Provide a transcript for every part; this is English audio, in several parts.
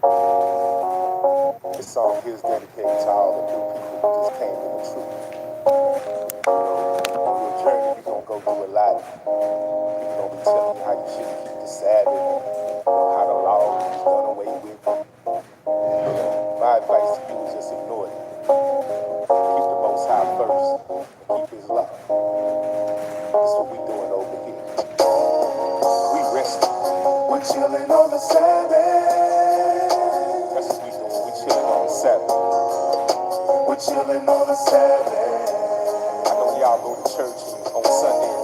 This song here is dedicated to all the new people who just came to the truth. On your journey, you're going to go through a lot. People going to be telling you how you should keep the Sabbath, how the law is done away with. My advice to you is just ignore it. Keep the Most High first and keep His law. This is what we doing over here. We resting. We're chilling on the Sabbath. That's what we doing. We chilling on the Sabbath. We're chilling on the Sabbath. I know y'all go to church on Sunday.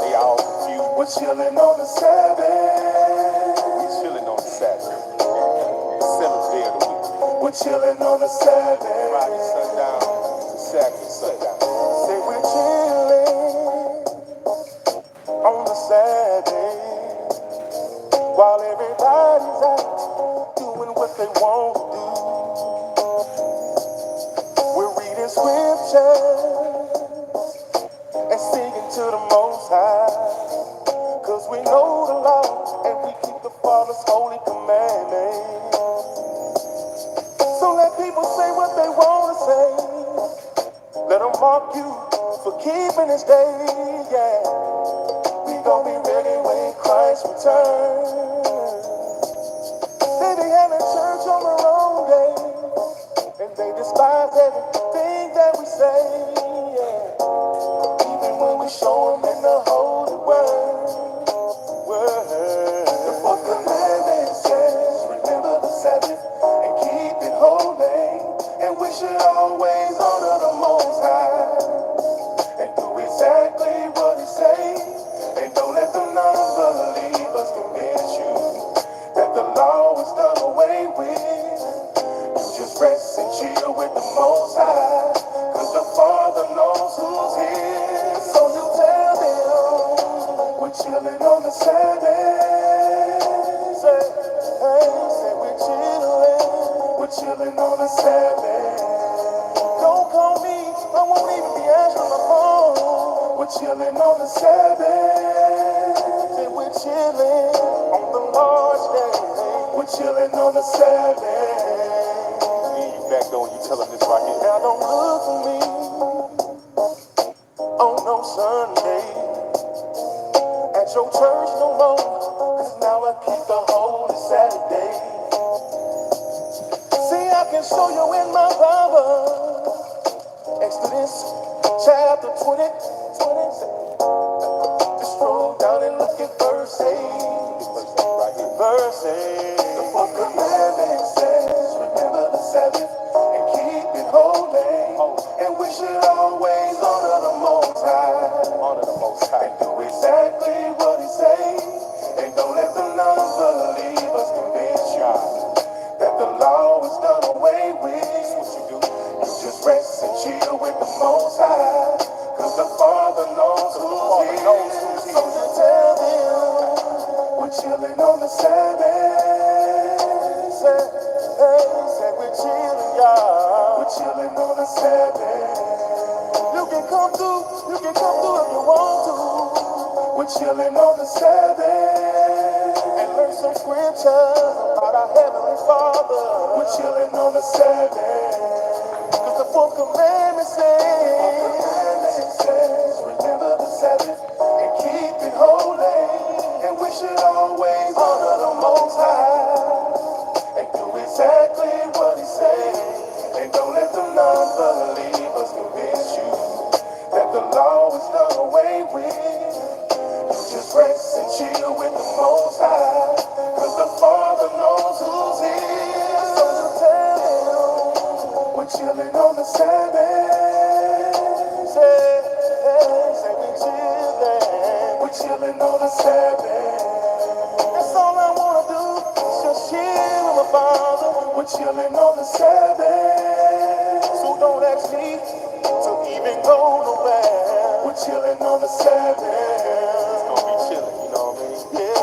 They all confused. We're chilling on the Sabbath. We're chilling on the Sabbath. The seventh day of the week. We're chilling on the Sabbath. Friday sundown to Saturday sundown. Say we're chilling on the Sabbath while everybody's out doing what they want to do. We're reading scriptures and singing to the Most High, 'cause we know the law and we keep the Father's holy commandments. So let people say what they want to say. Let them mock you for keeping His day, yeah. We gon' be ready when Christ returns. They be having church on the wrong day, and they despise everything that we say, yeah. Even when we show them in the holy word. The fourth commandment says, remember the Sabbath and keep it holy. And we should always honor the Most High and do exactly what He say. And don't let the non-believers convince you that the law is done away with. You just rest and chill with the Most High, 'cause the Father knows who's here. So you tell them we're chilling on the Sabbath. Say, hey, say we're chilling on the Sabbath. Don't call me, I won't even be answering my phone. We're chilling on the Sabbath. Say we're chilling on the Lord's day. We're chilling on the Sabbath. Yeah, you back on, you tell them this right here. Now don't look for me on no Sunday at your church no more, 'cause now I keep the holy Saturday. See, I can show you in my Bible, Exodus chapter 20. Just scroll down and look at verse 8. Right here. Verse 8. The fourth commandment says, remember the Sabbath and keep it holy. And we should always honor the Most High. Honor the Most High. And do exactly what He say. And don't let the non-believers convince you that the law is done away with. That's what you do. You just rest and chill with the Most High, 'cause the Father knows who's here. So you tell them we're chilling on the Sabbath. Say, hey, say we're chilling, y'all. We're chilling on the Sabbath. You can come through if you want to. We're chilling on the Sabbath and learn some scriptures about our Heavenly Father. We're chilling on the Sabbath, 'cause the fourth commandment says, remember the Sabbath and keep it holy. And we should always honor the Most High and do exactly what He says. And don't let the non-believers convince you that the law is done away with. You just rest and chill with the Most High, 'cause the Father knows who's here. So you tell Him we're chilling on the Sabbath. Say we're chilling. We're chilling on the Sabbath. That's all I wanna do is just chill with my Father. We're chilling on the Sabbath. So don't ask me to even go nowhere. We're chilling on the Sabbath. It's gonna be chilling, you know what I mean? Yeah.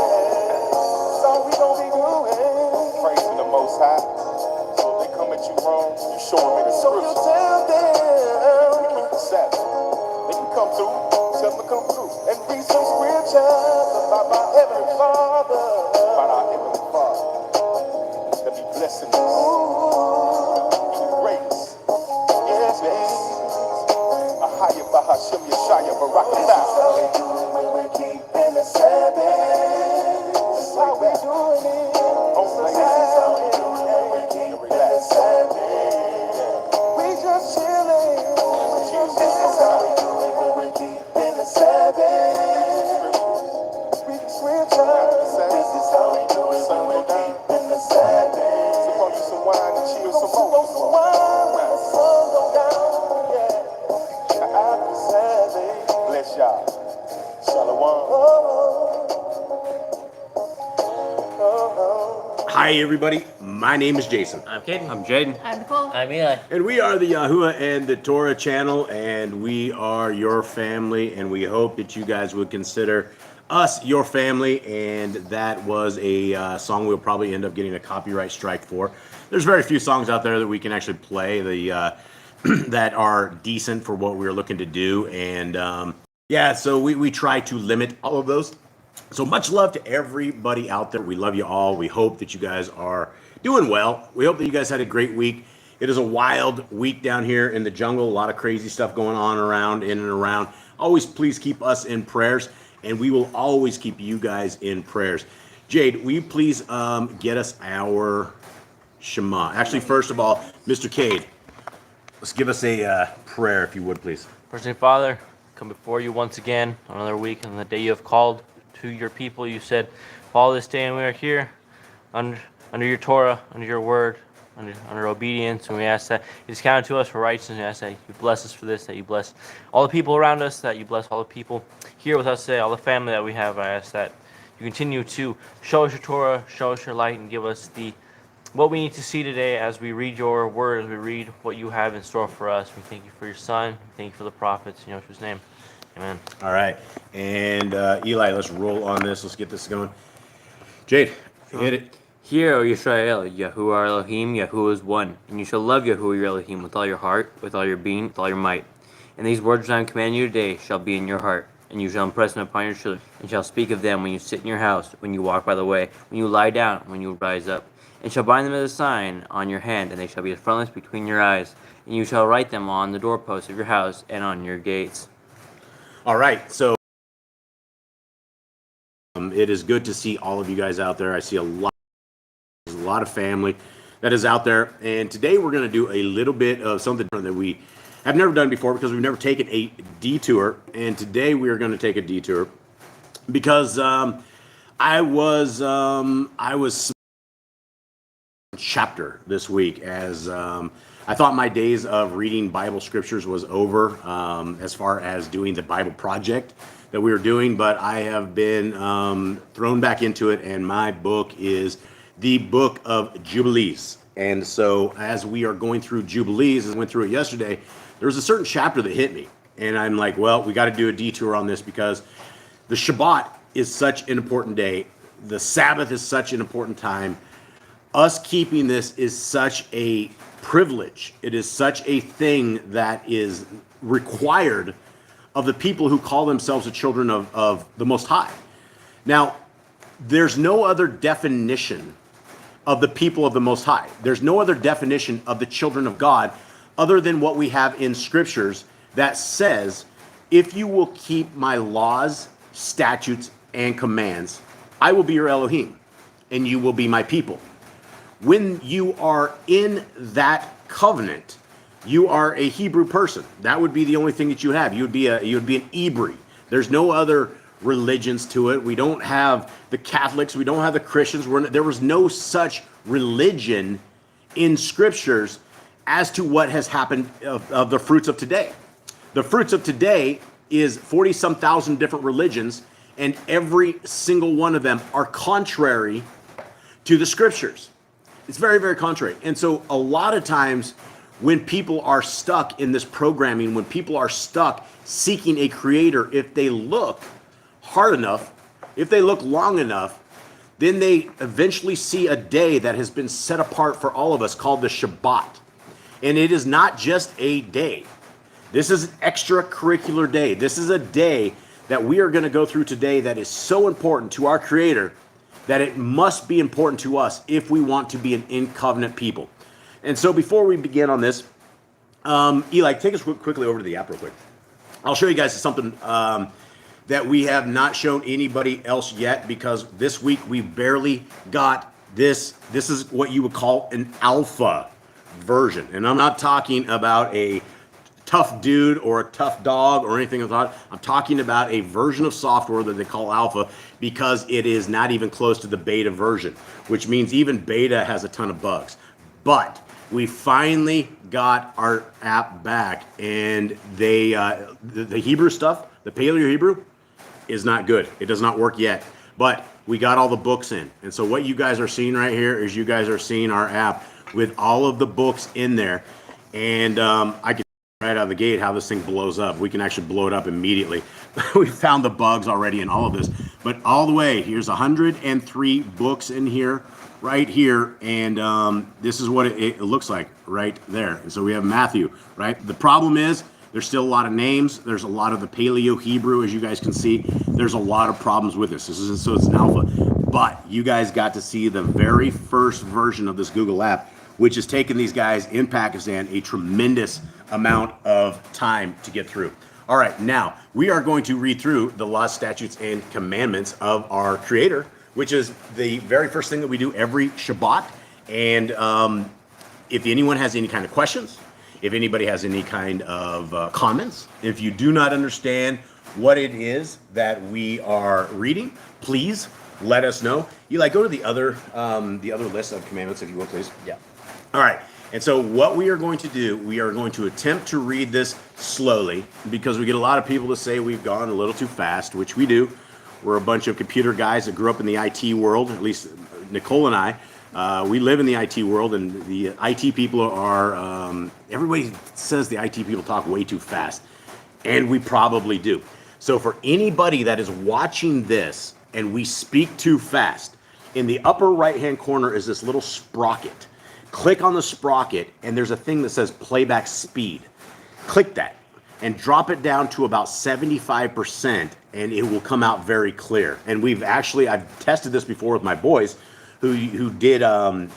That's all we gonna be doing. Praising the Most High. So if they come at you wrong, you show them in the scripture. So you tell them we keep the Sabbath. They can come through, tell them to come through. And read some scriptures about my Heavenly Father. About our Heavenly Father. That be blessed Bless y'all. Shalom. Hi, everybody. My name is Jason. I'm Caden. I'm Jaden. I'm Nicole. I'm Eli. And we are the Yahuwah and Detour Channel, and we are your family, and we hope that you guys would consider us your family. And that was a song we'll probably end up getting a copyright strike for. There's very few songs out there that we can actually play that are decent for what we're looking to do. And yeah, so we try to limit all of those. So much love to everybody out there. We love you all. We hope that you guys are doing well. We hope that you guys had a great week. It is a wild week down here in the jungle. A lot of crazy stuff going on around, in and around. Always please keep us in prayers, and we will always keep you guys in prayers. Jade, will you please get us our Shema? Actually, first of all, Mr. Cade, let's give us a prayer, if you would, please. First name, Father, come before you once again on another week, on the day you have called to your people. You said, follow this day, and we are here under your Torah, under your word, under obedience, and we ask that it is counted to us for righteousness. We ask that you bless us for this, that you bless all the people around us, that you bless all the people here with us today, all the family that we have. I ask that you continue to show us your Torah, show us your light, and give us what we need to see today as we read your word, as we read what you have in store for us. We thank you for your son. We thank you for the prophets. In Yeshua's name. Amen. All right. And Eli, let's roll on this. Let's get this going. Jade, hit it. Hear, O Yisrael, Yahuwah our Elohim, Yahuwah is one. And you shall love Yahuwah your Elohim with all your heart, with all your being, with all your might. And these words which I am commanding you today shall be in your heart, and you shall impress them upon your children, and shall speak of them when you sit in your house, when you walk by the way, when you lie down, when you rise up. And shall bind them as a sign on your hand, and they shall be as frontlets between your eyes. And you shall write them on the doorposts of your house and on your gates. All right. So it is good to see all of you guys out there. I see a lot of family that is out there. And today we're going to do a little bit of something that we have never done before, because we've never taken a detour. And today we are going to take a detour because I was chapter this week as I thought my days of reading Bible scriptures was over as far as doing the Bible project that we were doing, but I have been thrown back into it, and my book is the book of Jubilees. And so as we are going through Jubilees, and went through it yesterday, there was a certain chapter that hit me, and I'm like, well, we got to do a detour on this, because the Shabbat is such an important day. The Sabbath is such an important time. Us keeping this is such a privilege. It is such a thing that is required of the people who call themselves the children of the Most High. Now, there's no other definition of the people of the Most High. There's no other definition of the children of God other than what we have in scriptures that says, if you will keep my laws, statutes, and commands, I will be your Elohim, and you will be my people. When you are in that covenant, you are a Hebrew person. That would be the only thing that you have. You would be an Hebrew. There's no other religions to it. We don't have the Catholics. We don't have the Christians. There was no such religion in scriptures as to what has happened of the fruits of today. The fruits of today is 40-some thousand different religions, and every single one of them are contrary to the scriptures. It's very, very contrary. And so a lot of times when people are stuck in this programming, when people are stuck seeking a creator, if they look hard enough, if they look long enough, then they eventually see a day that has been set apart for all of us called the Shabbat. And it is not just a day. This is an extracurricular day. This is a day that we are going to go through today that is so important to our creator that it must be important to us if we want to be an in-covenant people. And so before we begin on this, Eli, take us quickly over to the app real quick. I'll show you guys something that we have not shown anybody else yet, because this week we barely got this. This is what you would call an alpha version. And I'm not talking about a tough dude or a tough dog or anything like that. I'm talking about a version of software that they call alpha, because it is not even close to the beta version, which means even beta has a ton of bugs. But we finally got our app back, and they the Hebrew stuff, the Paleo Hebrew, is not good. It does not work yet. But we got all the books in. And so what you guys are seeing right here is you guys are seeing our app with all of the books in there. And I can right out of the gate how this thing blows up. We can actually blow it up immediately. We found the bugs already in all of this. But all the way, here's 103 books in here, right here. And this is what it looks like right there. And so we have Matthew, right? The problem is there's still a lot of names. There's a lot of the Paleo Hebrew, as you guys can see. There's a lot of problems with this. So it's an alpha. But you guys got to see the very first version of this Google app, which has taken these guys in Pakistan a tremendous amount of time to get through. All right, now we are going to read through the laws, statutes, and commandments of our Creator, which is the very first thing that we do every Shabbat. And if anyone has any kind of questions, if anybody has any kind of comments, if you do not understand what it is that we are reading, please let us know. Eli, go to the other list of commandments, if you will, please. Yeah. All right. And so what we are going to do, we are going to attempt to read this slowly, because we get a lot of people to say we've gone a little too fast, which we do. We're a bunch of computer guys that grew up in the IT world, at least Nicole and I. We live in the IT world, and the IT people are, everybody says the IT people talk way too fast, and we probably do. So for anybody that is watching this and we speak too fast, in the upper right-hand corner is this little sprocket. Click on the sprocket, and there's a thing that says playback speed. Click that and drop it down to about 75%, and it will come out very clear. And I've tested this before with my boys who did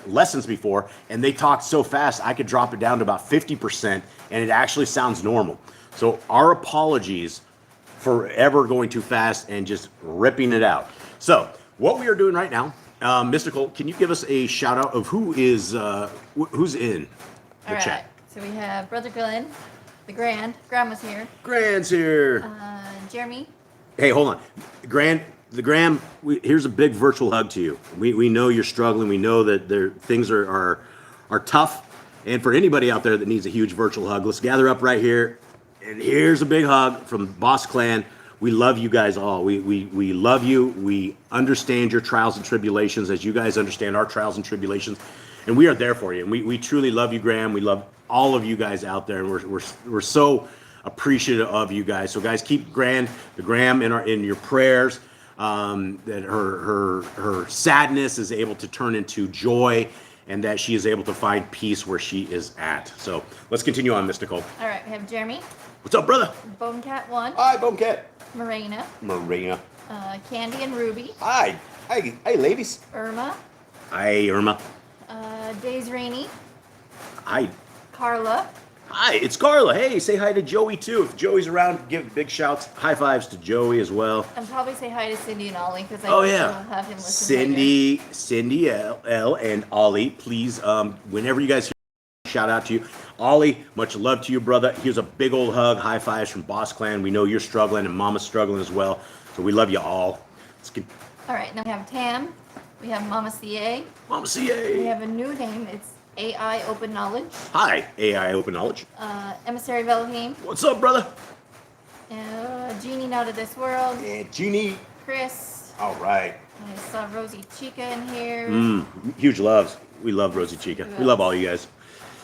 lessons before, and they talked so fast I could drop it down to about 50%, and it actually sounds normal. So our apologies for ever going too fast and just ripping it out. So what we are doing right now, Mystical, can you give us a shout out of who's in the All chat? right. So we have Brother Glenn, the Grandma's here. Grand's here. Jeremy. Hey, hold on. Graham, here's a big virtual hug to you. We know you're struggling. We know that things are tough. And for anybody out there that needs a huge virtual hug, let's gather up right here. And here's a big hug from Boss Clan. We love you guys all. We love you. We understand your trials and tribulations as you guys understand our trials and tribulations. And we are there for you. And we truly love you, Graham. We love all of you guys out there. And we're so appreciative of you guys. So guys, keep Graham in your prayers. That her sadness is able to turn into joy, and that she is able to find peace where she is at. So let's continue on, Mystical. All right. We have Jeremy. What's up, brother? Bonecat 1. Hi, Bonecat. Marina. Candy and Ruby. Hi, ladies. Irma. Hi, Irma. Days Rainey. Hi. Carla. Hi, it's Carla. Hey, say hi to Joey too. If Joey's around, give big shouts, high fives to Joey as well. And probably say hi to Cindy and Ollie, because I Oh will yeah, have him listen Cindy L and Ollie, please. Whenever you guys hear, shout out to you. Ollie, much love to you, brother. Here's a big old hug, high fives from Boss Clan. We know you're struggling, and Mama's struggling as well. So we love you all. All right. Now we have Tam. We have Mama CA. Mama CA. We have a new name. It's AI Open Knowledge. Hi, AI Open Knowledge. Emissary of Elohim. What's up, brother? Genie Out of This World. Yeah, Jeannie. Chris. All right. I saw Rosie Chica in here. Huge loves. We love Rosie Chica. We love all you guys.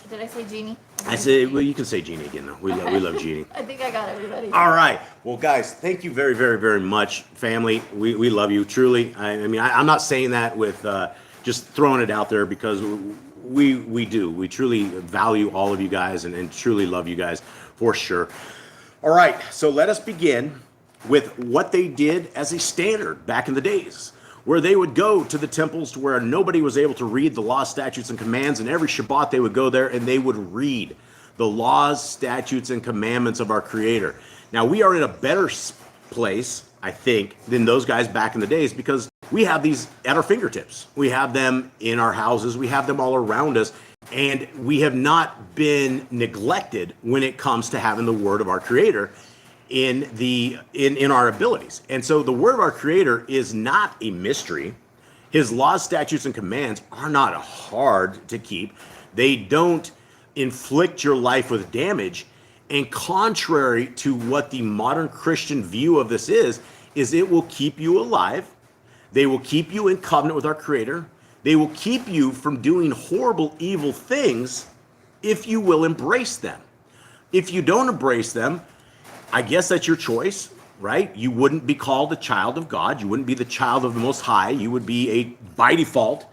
Did I say Genie? I said, well, you can say Jeannie again, though. We love Jeannie. I think I got everybody. All right. Well, guys, thank you very, very, very much, family. We love you, truly. I'm not saying that with just throwing it out there, because we do. We truly value all of you guys and truly love you guys for sure. All right. So let us begin with what they did as a standard back in the days, where they would go to the temples to where nobody was able to read the laws, statutes, and commands. And every Shabbat they would go there and they would read the laws, statutes, and commandments of our Creator. Now we are in a better place I think, than those guys back in the days, because we have these at our fingertips. We have them in our houses. We have them all around us. And we have not been neglected when it comes to having the word of our Creator in our abilities. And so the word of our Creator is not a mystery. His laws, statutes, and commands are not hard to keep. They don't inflict your life with damage. And contrary to what the modern Christian view of this is it will keep you alive. They will keep you in covenant with our Creator. They will keep you from doing horrible, evil things if you will embrace them. If you don't embrace them, I guess that's your choice, right? You wouldn't be called a child of God. You wouldn't be the child of the Most High. You would be, by default,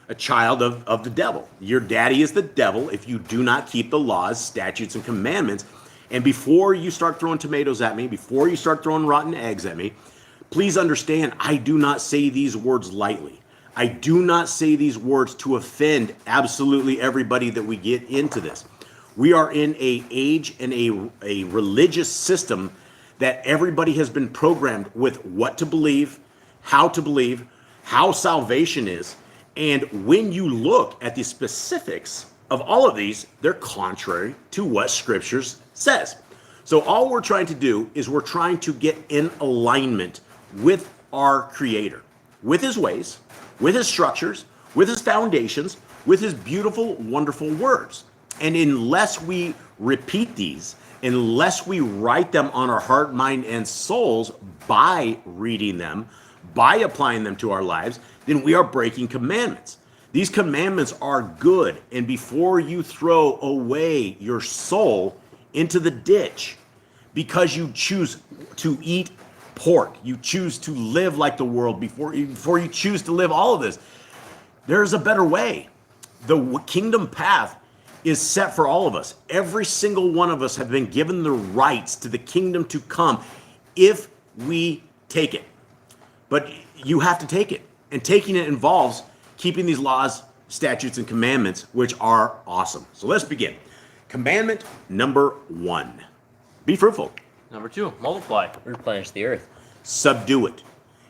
a child of the devil. Your daddy is the devil if you do not keep the laws, statutes, and commandments. And before you start throwing tomatoes at me, before you start throwing rotten eggs at me, please understand, I do not say these words lightly. I do not say these words to offend absolutely everybody that we get into this. We are in an age and a religious system that everybody has been programmed with what to believe, how salvation is. And when you look at the specifics of all of these, they're contrary to what Scriptures says. So all we're trying to do is we're trying to get in alignment with our Creator, with His ways, with His structures, with His foundations, with His beautiful, wonderful words. And unless we repeat these, unless we write them on our heart, mind, and souls by reading them, by applying them to our lives, then we are breaking commandments. These commandments are good. And before you throw away your soul into the ditch because you choose to eat pork, you choose to live like the world, before you choose to live all of this, there's a better way. The kingdom path is set for all of us. Every single one of us have been given the rights to the kingdom to come if we take it. But you have to take it. And taking it involves keeping these laws, statutes, and commandments, which are awesome. So let's begin. Commandment number 1. Be fruitful. Number 2, multiply. Replenish the earth. Subdue it.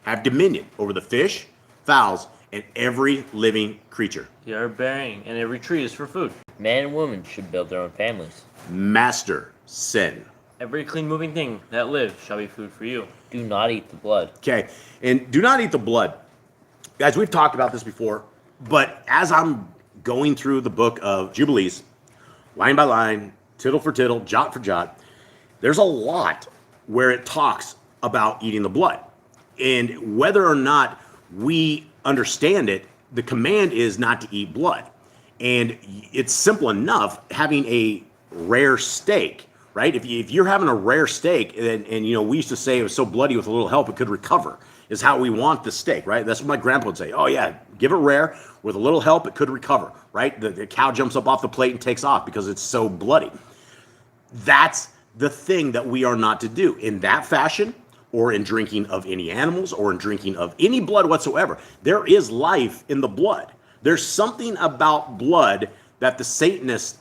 Have dominion over the fish, fowls, and every living creature. They are bearing, and every tree is for food. Man and woman should build their own families. Master sin. Every clean moving thing that lives shall be food for you. Do not eat the blood. Okay, and do not eat the blood. Guys, we've talked about this before, but as I'm going through the book of Jubilees, line by line, tittle for tittle, jot for jot, there's a lot where it talks about eating the blood. And whether or not we understand it, the command is not to eat blood. And it's simple enough, having a rare steak, right? If you're having a rare steak, and you know, we used to say it was so bloody with a little help it could recover, is how we want the steak, right? That's what my grandpa would say. Oh yeah, give it rare, with a little help it could recover, right? The cow jumps up off the plate and takes off because it's so bloody. That's the thing that we are not to do in that fashion, or in drinking of any animals, or in drinking of any blood whatsoever. There is life in the blood. There's something about blood that the Satanists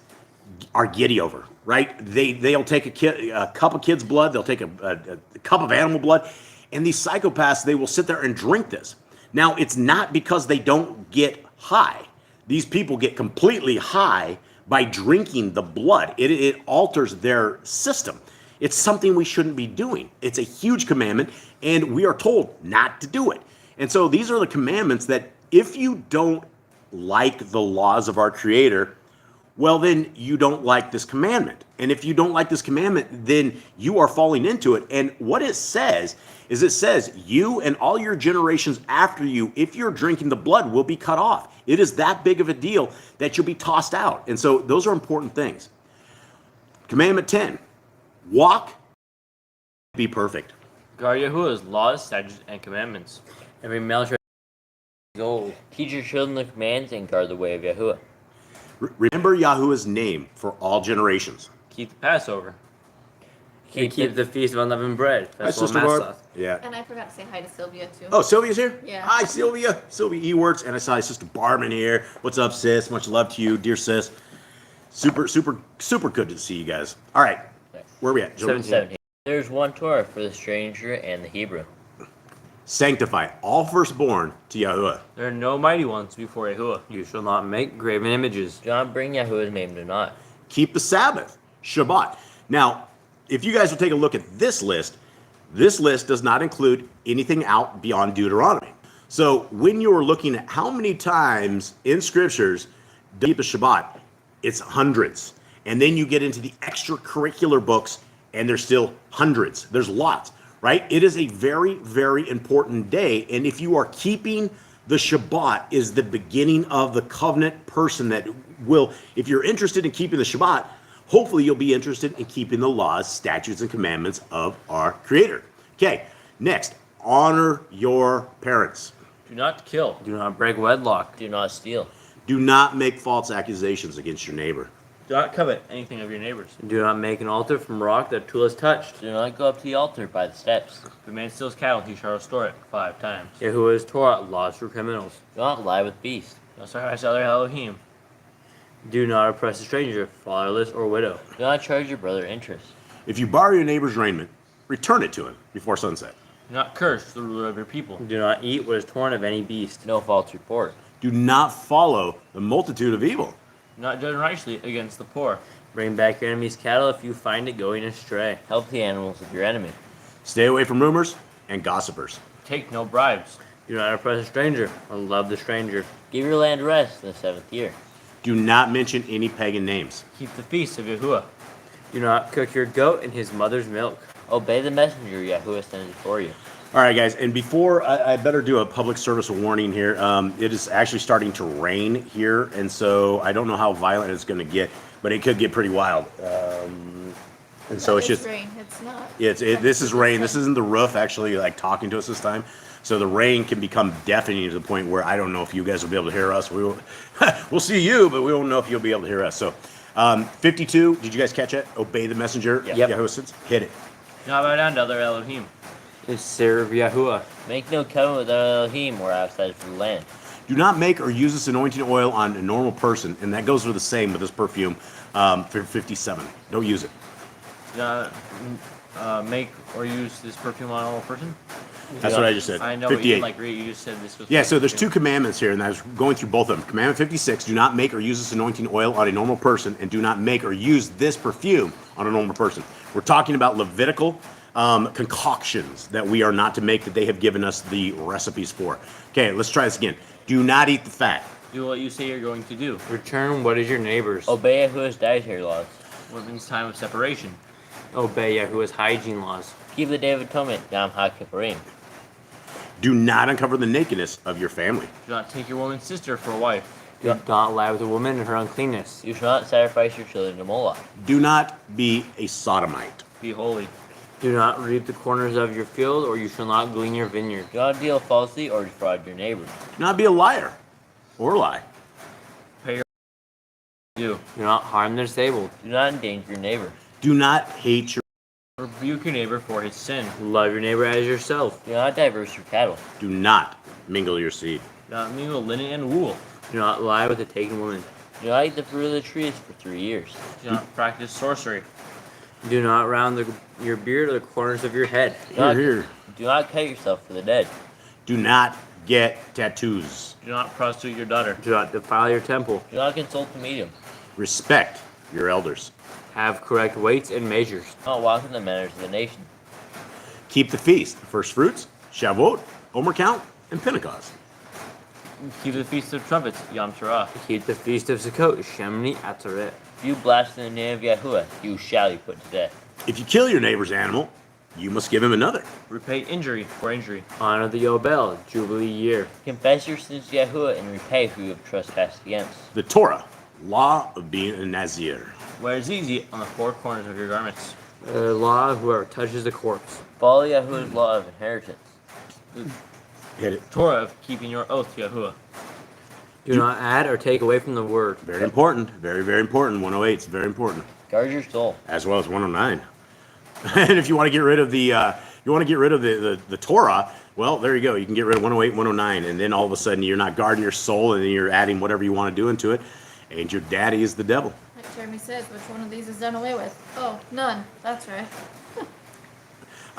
are giddy over, right? They'll take a cup of kid's blood, they'll take a cup of animal blood, and these psychopaths, they will sit there and drink this. Now, it's not because they don't get high. These people get completely high by drinking the blood. It alters their system. It's something we shouldn't be doing. It's a huge commandment, and we are told not to do it. And so these are the commandments that if you don't like the laws of our Creator, well, then you don't like this commandment. And if you don't like this commandment, then you are falling into it. And what it says is, it says, you and all your generations after you, if you're drinking the blood, will be cut off. It is that big of a deal that you'll be tossed out. And so those are important things. Commandment 10, walk, be perfect. Guard Yahuwah's laws, statutes, and commandments. Every male shall gold. Teach your children the commands and guard the way of Yahuwah. Remember Yahuwah's name for all generations. Keep the Passover. Keep the feast of unleavened bread. Hi, Festival of Sister Barb. Matzah. Yeah. And I forgot to say hi to Sylvia too. Oh, Sylvia's here? Yeah. Hi, Sylvia. Sylvia E-Works. And I saw Sister Barb in here. What's up, sis? Much love to you, dear sis. Super good to see you guys. All right. Where are we at? 7:17. There's one Torah for the stranger and the Hebrew. Sanctify all firstborn to Yahuwah. There are no mighty ones before Yahuwah. You shall not make graven images. Do not bring Yahuwah's name to naught. Keep the Sabbath, Shabbat. Now, if you guys will take a look at this list does not include anything out beyond Deuteronomy. So when you're looking at how many times in scriptures do you keep the Shabbat, it's hundreds. And then you get into the extracurricular books, and there's still hundreds. There's lots, right? It is a very, very important day. And if you are keeping the Shabbat, is the beginning of the covenant person that will, if you're interested in keeping the Shabbat, hopefully you'll be interested in keeping the laws, statutes, and commandments of our Creator. Okay, next, honor your parents. Do not kill. Do not break wedlock. Do not steal. Do not make false accusations against your neighbor. Do not covet anything of your neighbor's. Do not make an altar from rock that tool has touched. Do not go up to the altar by the steps. If a man steals cattle, he shall restore it 5 times. Yahuwah's Torah, laws for criminals. Do not lie with beasts. Do not sacrifice other Elohim. Do not oppress a stranger, fatherless or widow. Do not charge your brother interest. If you borrow your neighbor's raiment, return it to him before sunset. Do not curse the ruler of your people. Do not eat what is torn of any beast. No false report. Do not follow the multitude of evil. Do not judge righteously against the poor. Bring back your enemy's cattle if you find it going astray. Help the animals of your enemy. Stay away from rumors and gossipers. Take no bribes. Do not oppress a stranger or love the stranger. Give your land rest in the 7th year. Do not mention any pagan names. Keep the feast of Yahuwah. Do not cook your goat in his mother's milk. Obey the messenger Yahuwah sends before you. All right, guys, and before I better do a public service warning here. It is actually starting to rain here, and so I don't know how violent it's going to get, but it could get pretty wild. And so it's just rain. It's not. This is rain. This isn't the roof actually like talking to us this time. So the rain can become deafening to the point where I don't know if you guys will be able to hear us. We will, we'll see you, but we won't know if you'll be able to hear us. So 52. Did you guys catch it? Obey the messenger. Yep. Yahuwah says, hit it. Do not bow down to other Elohim. Is serve Yahuwah. Make no covenant with Elohim or outside of the land. Do not make or use this anointing oil on a normal person, and that goes for the same with this perfume for 57. Don't use it. Do not make or use this perfume on a normal person. That's what I just said. I know, but 58. you like you just said this was. Yeah, so there's 2 commandments here, and I was going through both of them. Commandment 56, do not make or use this anointing oil on a normal person, and do not make or use this perfume on a normal person. We're talking about Levitical concoctions that we are not to make, that they have given us the recipes for. Okay, let's try this again. Do not eat the fat. Do what you say you're going to do. Return what is your neighbor's. Obey Yahuwah's dietary laws. What means time of separation? Obey Yahuwah's hygiene laws. Keep the Day of Atonement, Yom HaKippurim. Do not uncover the nakedness of your family. Do not take your woman's sister for a wife. Do not lie with a woman in her uncleanness. You shall not sacrifice your children to Moloch. Do not be a sodomite. Be holy. Do not reap the corners of your field, or you shall not glean your vineyard. Do not deal falsely or defraud your neighbor. Do not be a liar or lie. Pay your due. Do not harm the disabled. Do not endanger your neighbor. Do not hate your. Rebuke your neighbor for his sin. Love your neighbor as yourself. Do not diverse your cattle. Do not mingle your seed. Do not mingle linen and wool. Do not lie with a taken woman. Do not eat the fruit of the trees for 3 years. Do not practice sorcery. Do not round your beard or the corners of your head. Here. Do not cut yourself for the dead. Do not get tattoos. Do not prostitute your daughter. Do not defile your temple. Do not consult the medium. Respect your elders. Have correct weights and measures. Do not walk in the manners of the nation. Keep the feast, first fruits, Shavuot, Omer Count, and Pentecost. Keep the feast of trumpets, Yom Teruah. Keep the feast of Sukkot, Shemini Atzeret. If you blaspheme the name of Yahuwah, you shall be put to death. If you kill your neighbor's animal, you must give him another. Repay injury for injury. Honor the Yobel, Jubilee year. Confess your sins to Yahuwah and repay who you have trespassed against. The Torah, law of being a Nazir. Wear zizi on the 4 corners of your garments. The law of whoever touches the corpse. Follow Yahuwah's law of inheritance. Hit it. Torah of keeping your oath to Yahuwah. Do not add or take away from the word. Very important. Very, very important. 108 is very important. Guard your soul. As well as 109. And if you want to get rid of the Torah, well, there you go. You can get rid of 108, 109, and then all of a sudden you're not guarding your soul, and then you're adding whatever you want to do into it, and your daddy is the devil. Like Jeremy says, which one of these is done away with? Oh, none. That's right.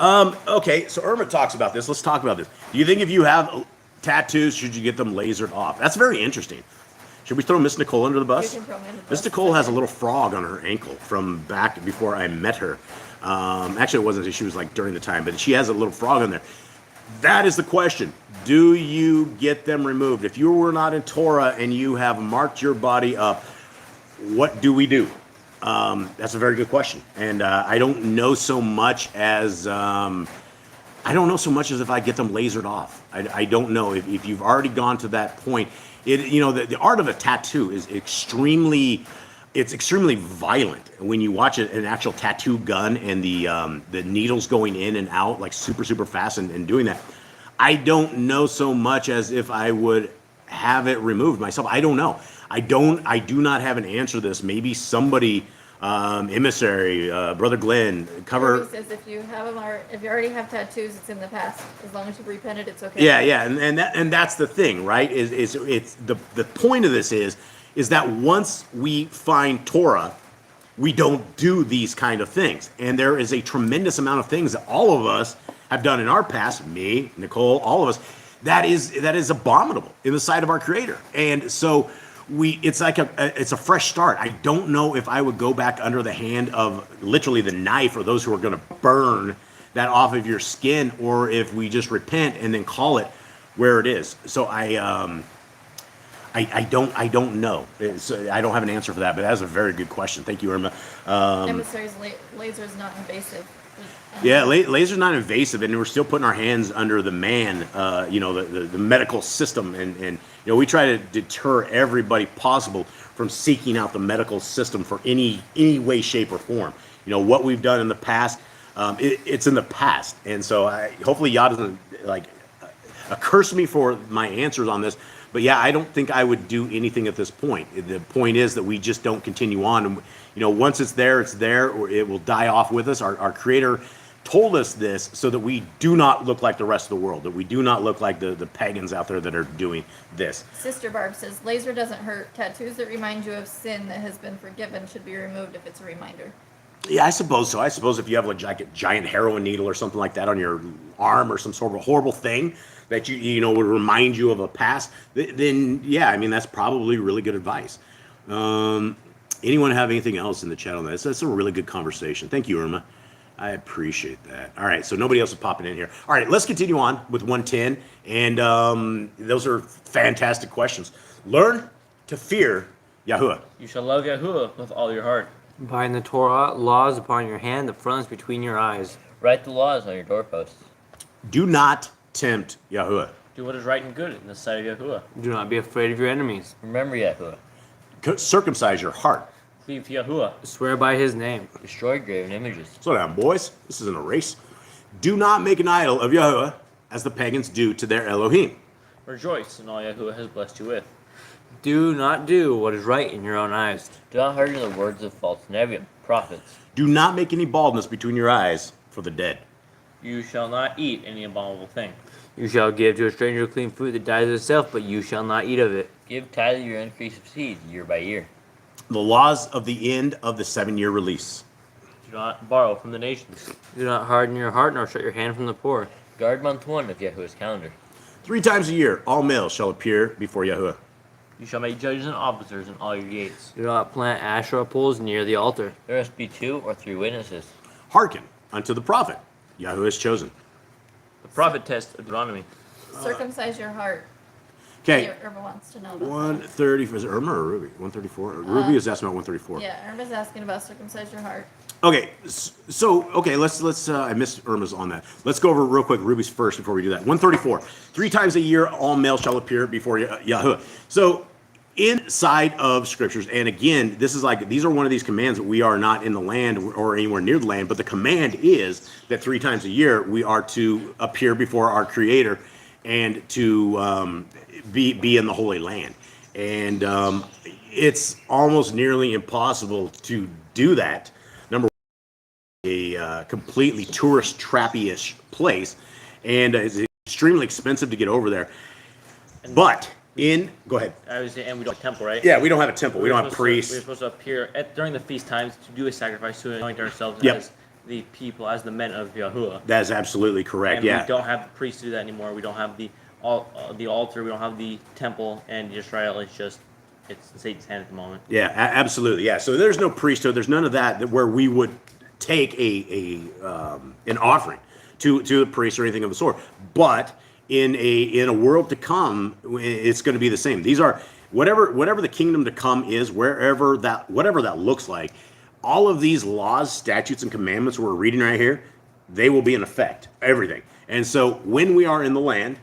Okay, so Irma talks about this. Let's talk about this. Do you think if you have tattoos, should you get them lasered off? That's very interesting. Should we throw Miss Nicole under the bus? You can throw me under the Miss bus. Nicole has a little frog on her ankle from back before I met her. Actually, it wasn't. She was like during the time, but she has a little frog on there. That is the question. Do you get them removed? If you were not in Torah and you have marked your body up, what do we do? That's a very good question, and I don't know so much as if I get them lasered off. I don't know if you've already gone to that point. The art of a tattoo is extremely violent. When you watch an actual tattoo gun and the needles going in and out like super fast and doing that, I don't know so much as if I would have it removed myself. I don't know. I do not have an answer to this. Maybe somebody, emissary, Brother Glenn, cover. He says if you have them, or if you already have tattoos, it's in the past. As long as you've repented, it's okay. Yeah, and that's the thing, right? Is it's the point of this is that once we find Torah, we don't do these kind of things, and there is a tremendous amount of things that all of us have done in our past. Me, Nicole, all of us. That is abominable in the sight of our Creator, and so. It's like it's a fresh start. I don't know if I would go back under the hand of literally the knife or those who are going to burn that off of your skin, or if we just repent and then call it where it is. So I don't know. I don't have an answer for that, but that's a very good question. Thank you, Irma. Emissary's laser is not invasive. Yeah, laser's not invasive, and we're still putting our hands under the man, the medical system, and we try to deter everybody possible from seeking out the medical system for any way, shape, or form. What we've done in the past, it's in the past, and so hopefully Yah doesn't curse me for my answers on this. But yeah, I don't think I would do anything at this point. The point is that we just don't continue on. And, once it's there, or it will die off with us. Our Creator told us this so that we do not look like the rest of the world, that we do not look like the pagans out there that are doing this. Sister Barb says, laser doesn't hurt. Tattoos that remind you of sin that has been forgiven should be removed if it's a reminder. Yeah, I suppose so. I suppose if you have like a giant heroin needle or something like that on your arm or some sort of a horrible thing that would remind you of a past, then yeah, I mean, that's probably really good advice. Anyone have anything else in the chat on that? That's a really good conversation. Thank you, Irma. I appreciate that. All right, so nobody else is popping in here. All right, let's continue on with 110. And those are fantastic questions. Learn to fear Yahuwah. You shall love Yahuwah with all your heart. Bind the Torah laws upon your hand, the frontlets between your eyes. Write the laws on your doorposts. Do not tempt Yahuwah. Do what is right and good in the sight of Yahuwah. Do not be afraid of your enemies. Remember Yahuwah. Circumcise your heart. Cleave to Yahuwah. Swear by his name. Destroy graven images. Slow down, boys. This isn't a race. Do not make an idol of Yahuwah as the pagans do to their Elohim. Rejoice in all Yahuwah has blessed you with. Do not do what is right in your own eyes. Do not hearken to the words of false Nevi'im, prophets. Do not make any baldness between your eyes for the dead. You shall not eat any abominable thing. You shall give to a stranger clean food that dies of itself, but you shall not eat of it. Give tithe of your increase of seed year by year. The laws of the end of the 7-year release. Do not borrow from the nations. Do not harden your heart, nor shut your hand from the poor. Guard month 1 of Yahuwah's calendar. 3 times a year, all males shall appear before Yahuwah. You shall make judges and officers in all your gates. Do not plant Asherah poles near the altar. There must be 2 or 3 witnesses. Hearken unto the prophet. Yahuwah is chosen. The prophet test of Deuteronomy. Circumcise your heart. Okay. Irma wants to know about 130. Is it Irma or Ruby? 134. Ruby is asking about 134. that. Yeah, Irma's asking about circumcise your heart. Okay, so let's I missed Irma's on that. Let's go over real quick Ruby's first before we do that. 134. 3 times a year all males shall appear before Yahuwah. So inside of scriptures, and again, these are one of these commands that we are not in the land or anywhere near the land, but the command is that 3 times a year we are to appear before our Creator and to be in the Holy Land. And it's almost nearly impossible to do that. Number one, a completely tourist trappy-ish place, and it's extremely expensive to get over there. But go ahead. I was saying, and we don't have a temple, right? Yeah, we don't have a temple. We don't have priests. We're supposed to appear during the feast times to do a sacrifice to anoint ourselves Yep. as the people as the men of Yahuwah. That's absolutely correct. And Yeah. we don't have the priests do that anymore. We don't have the altar. We don't have the temple. And Israel is just it's in Satan's hand at the moment. Yeah, absolutely. Yeah. So there's no priesthood. There's none of that where we would take an offering to the priest or anything of the sort. But in a world to come, it's going to be the same. These are whatever the kingdom to come is, whatever that looks like. All of these laws, statutes, and commandments we're reading right here, they will be in effect. Everything. And so when we are in the land,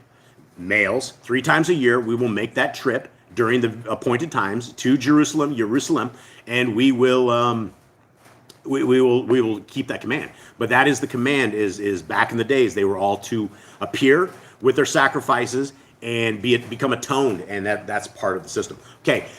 males, 3 times a year, we will make that trip during the appointed times to Jerusalem, and we will keep that command. But that is the command. Is back in the days they were all to appear with their sacrifices and become atoned, and that's part of the system. Okay,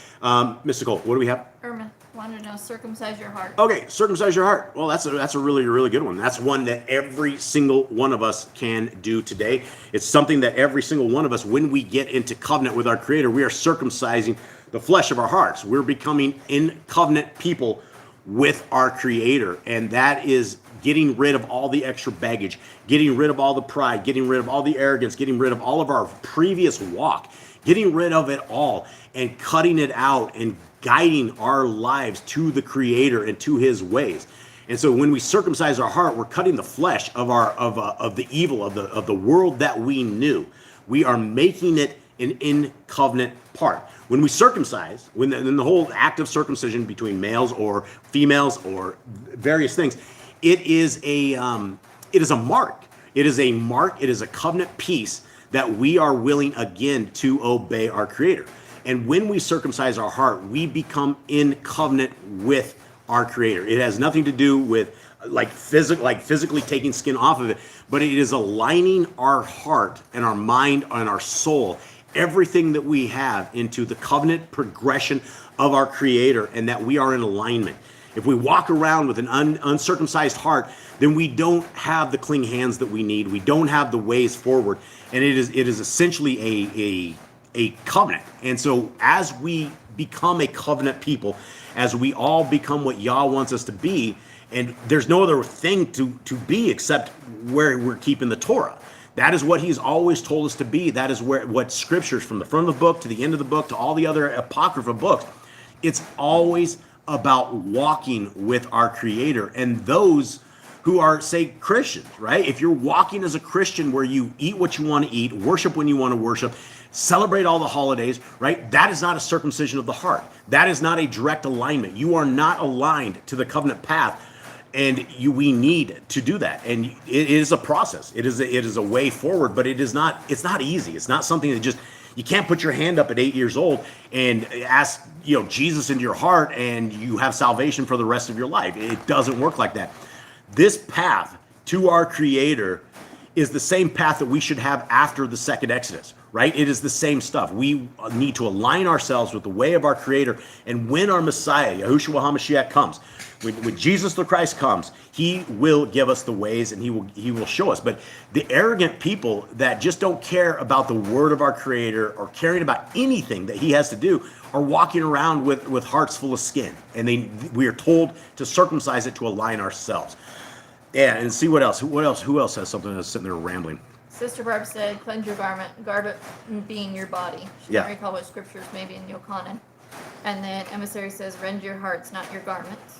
Mystical, what do we have? Irma wanted to know, circumcise your heart. Okay, circumcise your heart. Well, that's a really good one. That's one that every single one of us can do today. It's something that every single one of us, when we get into covenant with our Creator, we are circumcising the flesh of our hearts. We're becoming in covenant people with our Creator, and that is getting rid of all the extra baggage, getting rid of all the pride, getting rid of all the arrogance, getting rid of all of our previous walk, getting rid of it all, and cutting it out and guiding our lives to the Creator and to His ways. And so when we circumcise our heart, we're cutting the flesh of the evil of the world that we knew. We are making it an in covenant part. When we circumcise, in the whole act of circumcision between males or females or various things, it is a mark. It is a mark. It is a covenant piece that we are willing again to obey our Creator. And when we circumcise our heart, we become in covenant with our Creator. It has nothing to do with physically taking skin off of it, but it is aligning our heart and our mind and our soul, everything that we have, into the covenant progression of our Creator, and that we are in alignment. If we walk around with an uncircumcised heart, then we don't have the clean hands that we need. We don't have the ways forward, and it is essentially a covenant. And so as we become a covenant people, as we all become what Yah wants us to be, and there's no other thing to be except where we're keeping the Torah. That is what He's always told us to be. That is what scriptures, from the front of the book to the end of the book to all the other Apocrypha books, it's always about walking with our Creator. And those who are, say, Christians, right? If you're walking as a Christian where you eat what you want to eat, worship when you want to worship, celebrate all the holidays, right? That is not a circumcision of the heart. That is not a direct alignment. You are not aligned to the covenant path, and we need to do that. And it is a process. It is a way forward, but it's not easy. It's not something that you can't put your hand up at 8 years old and ask, Jesus into your heart and you have salvation for the rest of your life. It doesn't work like that. This path to our Creator is the same path that we should have after the second Exodus, right? It is the same stuff. We need to align ourselves with the way of our Creator. And when our Messiah, Yahushua HaMashiach, comes, when Jesus the Christ comes, He will give us the ways, and He will show us. But the arrogant people that just don't care about the word of our Creator or caring about anything that He has to do are walking around with hearts full of skin. And we are told to circumcise it to align ourselves. Yeah, and see what else. Who else has something that's sitting there rambling? Sister Barb said, cleanse your garment being your body. She Yeah. can't recall what scriptures, maybe in Yochanan. And then Emissary says, rend your hearts, not your garments.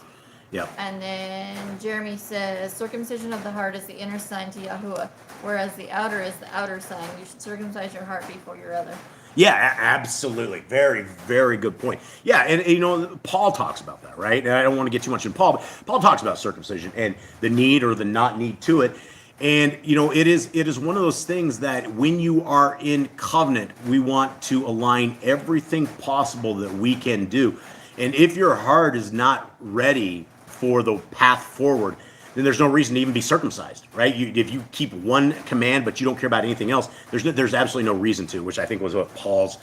Yeah. And then Jeremy says, circumcision of the heart is the inner sign to Yahuwah, whereas the outer is the outer sign. You should circumcise your heart before your other. Yeah, absolutely. Very, very good point. Yeah, and Paul talks about that, right? And I don't want to get too much in Paul, but Paul talks about circumcision and the need or the not need to it. And it is one of those things that when you are in covenant, we want to align everything possible that we can do. And if your heart is not ready for the path forward, then there's no reason to even be circumcised, right? If you keep one command but you don't care about anything else, there's absolutely no reason to, which I think was what Paul's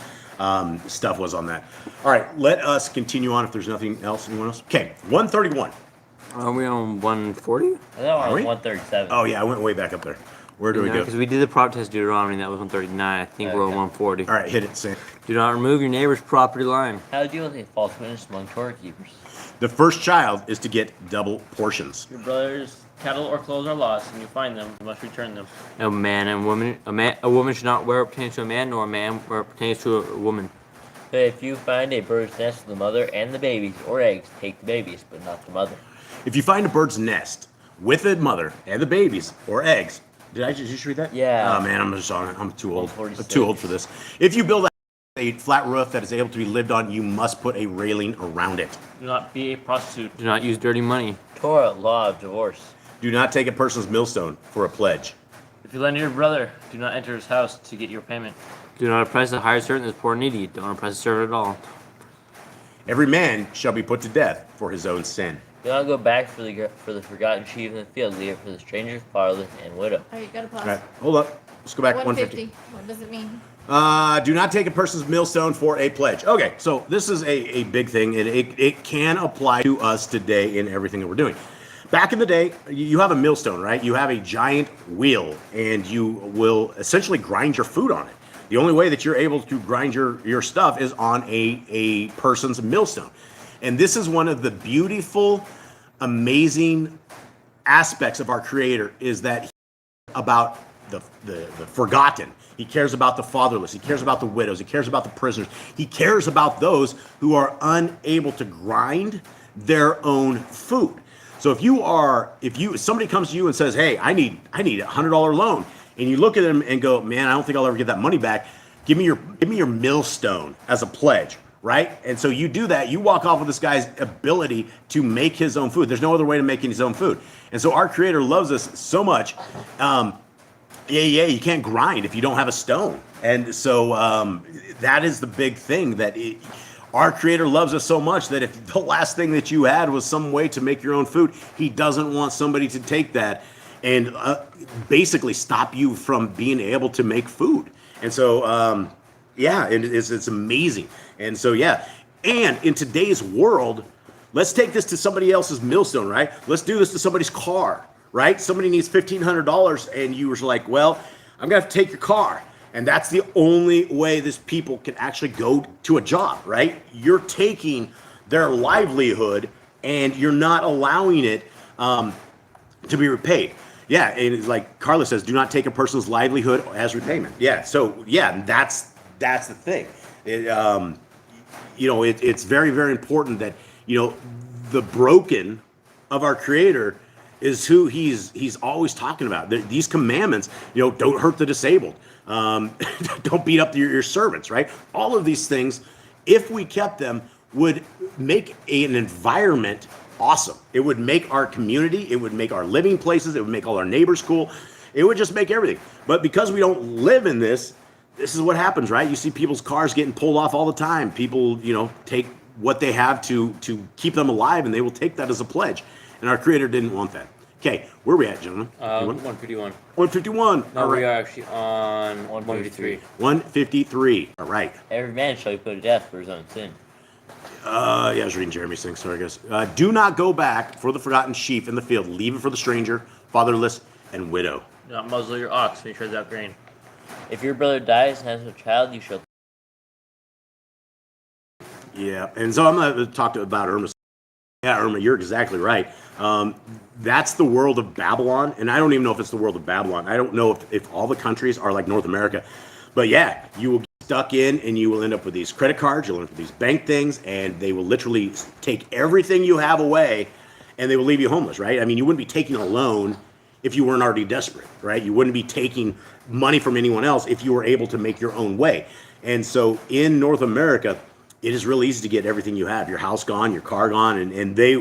stuff was on that. All right, let us continue on if there's nothing else. Anyone else? Okay, 131. Are we on 140? I thought we're Are we? on 137. Oh, yeah, I went way back up there. Where do we go? Because we did the prop test Deuteronomy, that was 139. I think we're on 140. All right, hit it, Sam. Do not remove your neighbor's property line. How to deal with a false witness among Torah keepers. The first child is to get double portions. Your brother's cattle or clothes are lost, and you find them, you must return them. No man and woman, a woman should not wear what pertains to a man, nor a man wear what pertains to a woman. But if you find a bird's nest with the mother and the babies or eggs, take the babies, but not the mother. If you find a bird's nest with a mother and the babies or eggs, did I just read that? Yeah. Oh man, I'm too old. I'm 146. too old for this. If you build a flat roof that is able to be lived on, you must put a railing around it. Do not be a prostitute. Do not use dirty money. Torah, law of divorce. Do not take a person's millstone for a pledge. If you lend to your brother, do not enter his house to get your payment. Do not oppress a hired servant that is poor and needy. Don't oppress a servant at all. Every man shall be put to death for his own sin. Do not go back for the forgotten sheep in the field. Leave it for the stranger, fatherless, and widow. Oh, you gotta pause. All right, hold up. Let's go back to 150. What does it mean? Do not take a person's millstone for a pledge. Okay, so this is a big thing, and it can apply to us today in everything that we're doing. Back in the day, you have a millstone, right? You have a giant wheel, and you will essentially grind your food on it. The only way that you're able to grind your stuff is on a person's millstone. And this is one of the beautiful, amazing aspects of our Creator, is that he cares about the forgotten. He cares about the fatherless. He cares about the widows. He cares about the prisoners. He cares about those who are unable to grind their own food. So if somebody comes to you and says, "Hey, I need $100 loan," and you look at them and go, "Man, I don't think I'll ever get that money back. Give me your millstone as a pledge," right? And so you do that. You walk off with this guy's ability to make his own food. There's no other way to make his own food. And so our Creator loves us so much. You can't grind if you don't have a stone. And so that is the big thing, that our Creator loves us so much that if the last thing that you had was some way to make your own food, He doesn't want somebody to take that and basically stop you from being able to make food. And so, it's amazing. And so, and in today's world, let's take this to somebody else's millstone, right? Let's do this to somebody's car, right? Somebody needs $1,500 and you were like, well, I'm gonna have to take your car. And that's the only way this people can actually go to a job, right? You're taking their livelihood and you're not allowing it to be repaid. Yeah, and it's like Carla says, do not take a person's livelihood as repayment. Yeah, so that's the thing. It's very, very important that the broken of our Creator is who he's always talking about. These commandments, don't hurt the disabled, don't beat up your servants, right? All of these things, if we kept them, would make an environment awesome. It would make our community, it would make our living places, it would make all our neighbors cool. It would just make everything. But because we don't live in this is what happens, right? You see people's cars getting pulled off all the time. People, take what they have to keep them alive, and they will take that as a pledge. And our Creator didn't want that. Okay, where are we at, gentlemen? 151. 151. No, All right. we are actually on 153. 153. All right. Every man shall be put to death for his own sin. I was reading Jeremy's thing, sorry guys. Do not go back for the forgotten sheep in the field. Leave it for the stranger, fatherless, and widow. Do not muzzle your ox when he treads out grain. If your brother dies and has no child, you shall. Yeah, and so I'm going to talk about Irma. Yeah, Irma, you're exactly right. That's the world of Babylon, and I don't even know if it's the world of Babylon. I don't know if all the countries are like North America. But yeah, you will get stuck in, and you will end up with these credit cards, you'll end up with these bank things, and they will literally take everything you have away, and they will leave you homeless, right? I mean, you wouldn't be taking a loan if you weren't already desperate, right? You wouldn't be taking money from anyone else if you were able to make your own way. And so in North America, it is really easy to get everything you have, your house gone, your car gone, and they,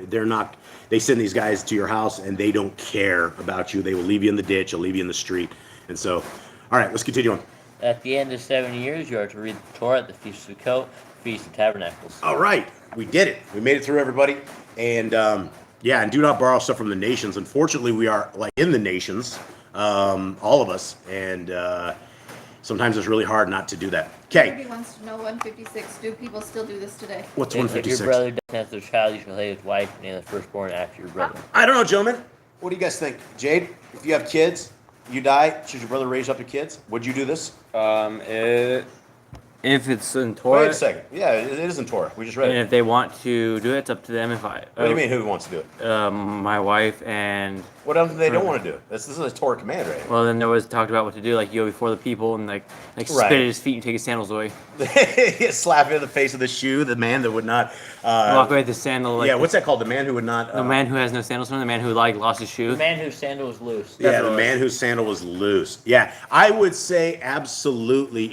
they're not, they send these guys to your house and they don't care about you. They will leave you in the ditch, they'll leave you in the street. And so, all right, let's continue on. At the end of 7 years, you are to read the Torah at the Feast of Sukkot, Feast of Tabernacles. All right, we did it. We made it through, everybody. And and do not borrow stuff from the nations. Unfortunately, we are like in the nations, all of us, and sometimes it's really hard not to do that. Okay. Ruby wants to know 156. Do people still do this today? What's If 156? your brother doesn't have their child, you shall lay his wife and name the firstborn after your brother. I don't know, gentlemen. What do you guys think? Jade, if you have kids, you die, should your brother raise up your kids? Would you do this? If it's in Torah, Wait a second. Yeah, it is in Torah. We just read and it. if they want to do it, it's up to them. If I, What do you mean? Who wants to do it? My wife and What else if they don't want to do it? This is a Torah command, right? well, then there was talked about what to do, like you go before the people and like Right. spit at his feet and take his sandals away. Slap him in the face of the shoe. The man that would not. Walk away with the sandal. Like, Yeah, what's that called? The man who would not. the man who has no sandals on, the man who like lost his shoe. The man whose sandal was loose. Yeah, That's the what it man whose sandal was loose. Yeah, I would say absolutely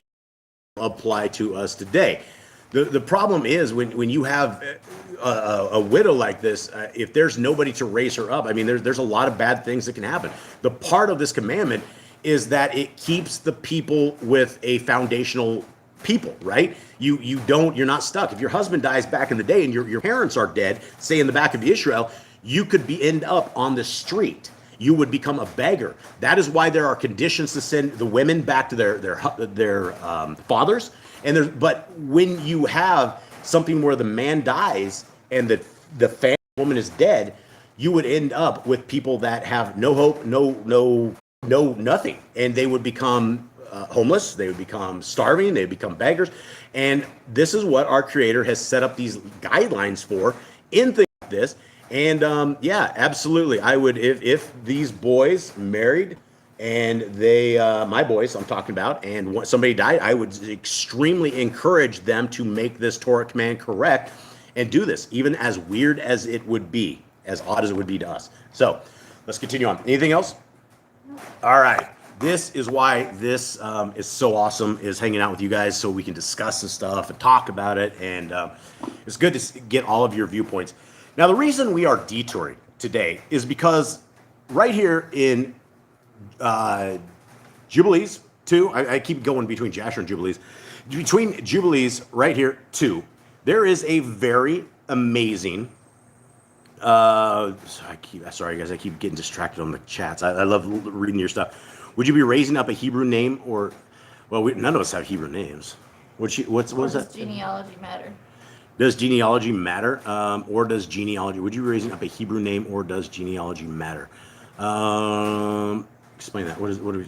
apply to us today. The problem is when you have a widow like this, if there's nobody to raise her up, I mean, there's a lot of bad things that can happen. The part of this commandment is that it keeps the people with a foundational people, right? You're not stuck. If your husband dies back in the day and your parents are dead, say in the back of Israel, you could end up on the street. You would become a beggar. That is why there are conditions to send the women back to their fathers. But when you have something where the man dies and the family woman is dead, you would end up with people that have no hope, no nothing, and they would become homeless. They would become starving. They would become beggars. And this is what our Creator has set up these guidelines for in things like this. And yeah, absolutely. I would, if these boys married and they, my boys I'm talking about, and somebody died, I would extremely encourage them to make this Torah command correct and do this, even as weird as it would be, as odd as it would be to us. So let's continue on. Anything else? All right. This is why this is so awesome, is hanging out with you guys so we can discuss this stuff and talk about it. And it's good to get all of your viewpoints. Now, the reason we are detouring today is because right here in Jubilees 2, I keep going between Jasher and Jubilees. Between Jubilees right here 2, there is a very amazing, sorry guys, I keep getting distracted on the chats. I love reading your stuff. Would you be raising up a Hebrew name, or, well, none of us have Hebrew names. What is that? Genealogy matter? Does genealogy matter, or does genealogy? Would you be raising up a Hebrew name, or does genealogy matter? Explain that. What are we?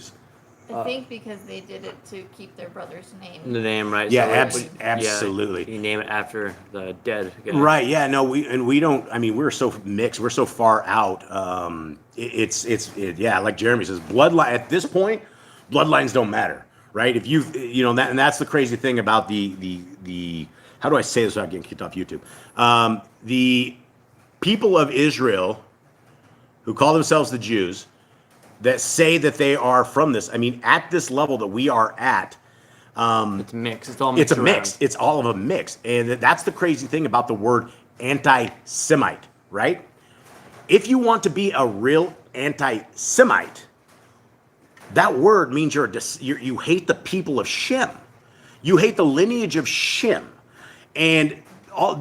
I think because they did it to keep their brother's name. The name, right? Yeah, So absolutely. Yeah, you name it after the dead guy. Right. Yeah. No. We don't. I mean, we're so mixed. We're so far out. Yeah. Like Jeremy says, bloodline. At this point, bloodlines don't matter, right? If that, and that's the crazy thing about the. How do I say this without getting kicked off YouTube? The people of Israel who call themselves the Jews, that say that they are from this. I mean, at this level that we are at, It's mixed. It's all mixed. it's a mix. It's all of a mix. And that's the crazy thing about the word anti-Semite, right? If you want to be a real anti-Semite, that word means you hate the people of Shem. You hate the lineage of Shem. And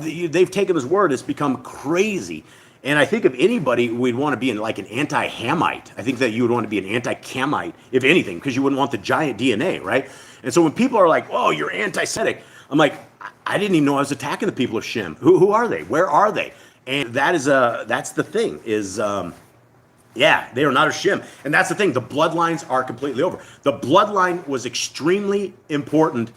they've taken this word, it's become crazy. And I think if anybody, we'd want to be like an anti-Hamite. I think that you would want to be an anti-Camite, if anything, because you wouldn't want the giant DNA, right? And so when people are like, oh, you're anti-Semitic, I'm like, I didn't even know I was attacking the people of Shem. Who are they? Where are they? And that's the thing is, yeah, they are not of Shem. And that's the thing. The bloodlines are completely over. The bloodline was extremely important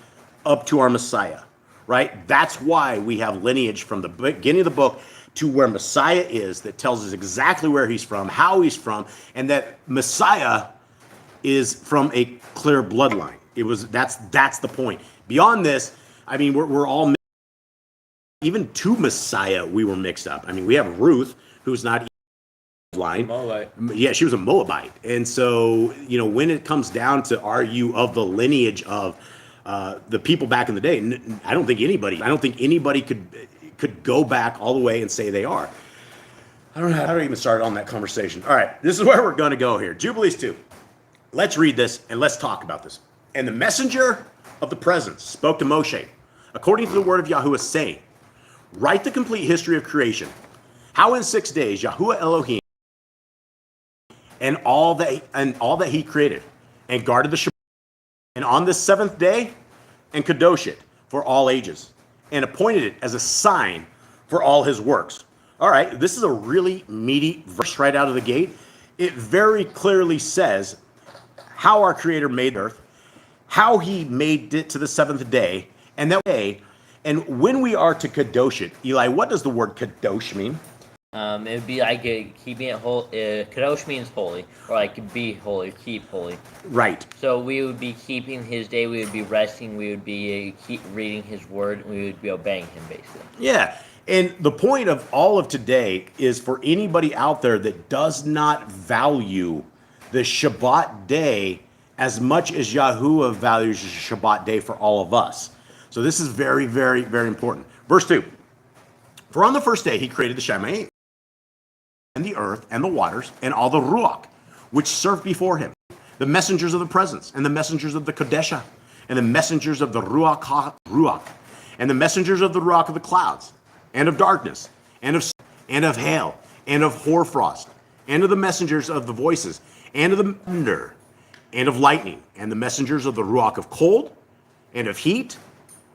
up to our Messiah, right? That's why we have lineage from the beginning of the book to where Messiah is, that tells us exactly where he's from, how he's from, and that Messiah is from a clear bloodline. That's the point. Beyond this, I mean, we're all, even to Messiah, we were mixed up. I mean, we have Ruth, who's not line. Moabite. Yeah, she was a Moabite. And so, when it comes down to, are you of the lineage of the people back in the day, I don't think anybody could go back all the way and say they are. I don't know how to even start on that conversation. All right, this is where we're going to go here. Jubilees 2. Let's read this and let's talk about this. And the messenger of the presence spoke to Moshe, according to the word of Yahuwah, saying, write the complete history of creation, how in 6 days Yahuwah Elohim and all that he created, and guarded the Shabbat, and on the seventh day, and kadosh it for all ages, and appointed it as a sign for all his works. All right, this is a really meaty verse right out of the gate. It very clearly says how our Creator made earth, how he made it to the seventh day, And that way, and when we are to kadosh it, Eli, what does the word kadosh mean? It would be like keeping it whole. Kadosh means holy, or like be holy, keep holy. Right. So we would be keeping his day. We would be resting. We would be keep reading his word. We would be obeying him, basically. Yeah. And the point of all of today is for anybody out there that does not value the Shabbat day as much as Yahuwah values the Shabbat day for all of us. So this is very, very, very important. Verse 2. For on the first day he created the Shemayim, and the earth, and the waters, and all the Ruach, which served before him, the messengers of the presence, and the messengers of the Kodesha, and the messengers of the Ruach, and the messengers of the Ruach of the clouds, and of darkness, and of hail, and of hoarfrost, and of the messengers of the voices, and of the thunder, and of lightning, and the messengers of the Ruach of cold, and of heat,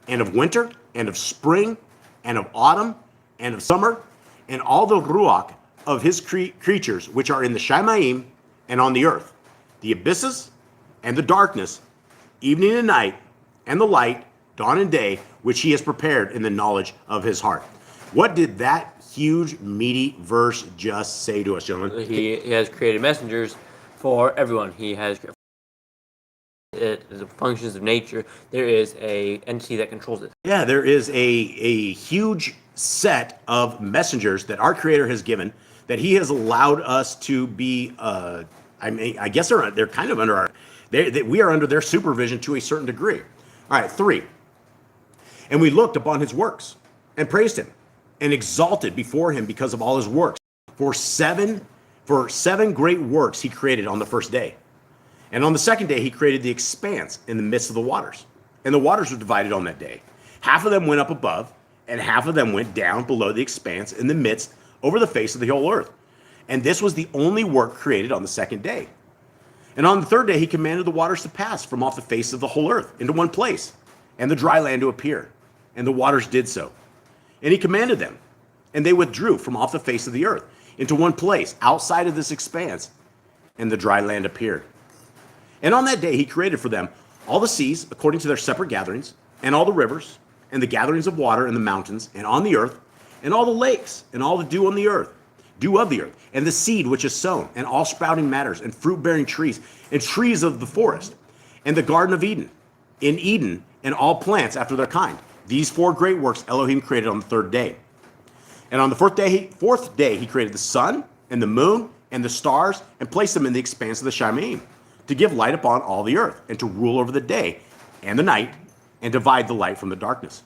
and of winter, and of spring, and of autumn, and of summer, and all the Ruach of his creatures which are in the Shamayim and on the earth, the abysses and the darkness, evening and night, and the light, dawn and day, which he has prepared in the knowledge of his heart. What did that huge, meaty verse just say to us, gentlemen? He has created messengers for everyone. He has the functions of nature. There is a entity that controls it. Yeah, there is a huge set of messengers that our Creator has given, that he has allowed us to be, I guess they're kind of under our, we are under their supervision to a certain degree. All right, 3. And we looked upon his works and praised him and exalted before him because of all his works. For seven great works he created on the first day. And on the second day he created the expanse in the midst of the waters. And the waters were divided on that day. Half of them went up above, and half of them went down below the expanse in the midst over the face of the whole earth. And this was the only work created on the second day. And on the third day he commanded the waters to pass from off the face of the whole earth into one place, and the dry land to appear. And the waters did so. And he commanded them, and they withdrew from off the face of the earth into one place outside of this expanse, and the dry land appeared. And on that day he created for them all the seas according to their separate gatherings, and all the rivers, and the gatherings of water in the mountains, and on the earth, and all the lakes, and all the dew of the earth, and the seed which is sown, and all sprouting matters, and fruit-bearing trees, and trees of the forest, and the garden of Eden, in Eden, and all plants after their kind. These 4 great works Elohim created on the third day. And on the fourth day he created the sun, and the moon, and the stars, and placed them in the expanse of the Shamayim, to give light upon all the earth, and to rule over the day and the night, and divide the light from the darkness.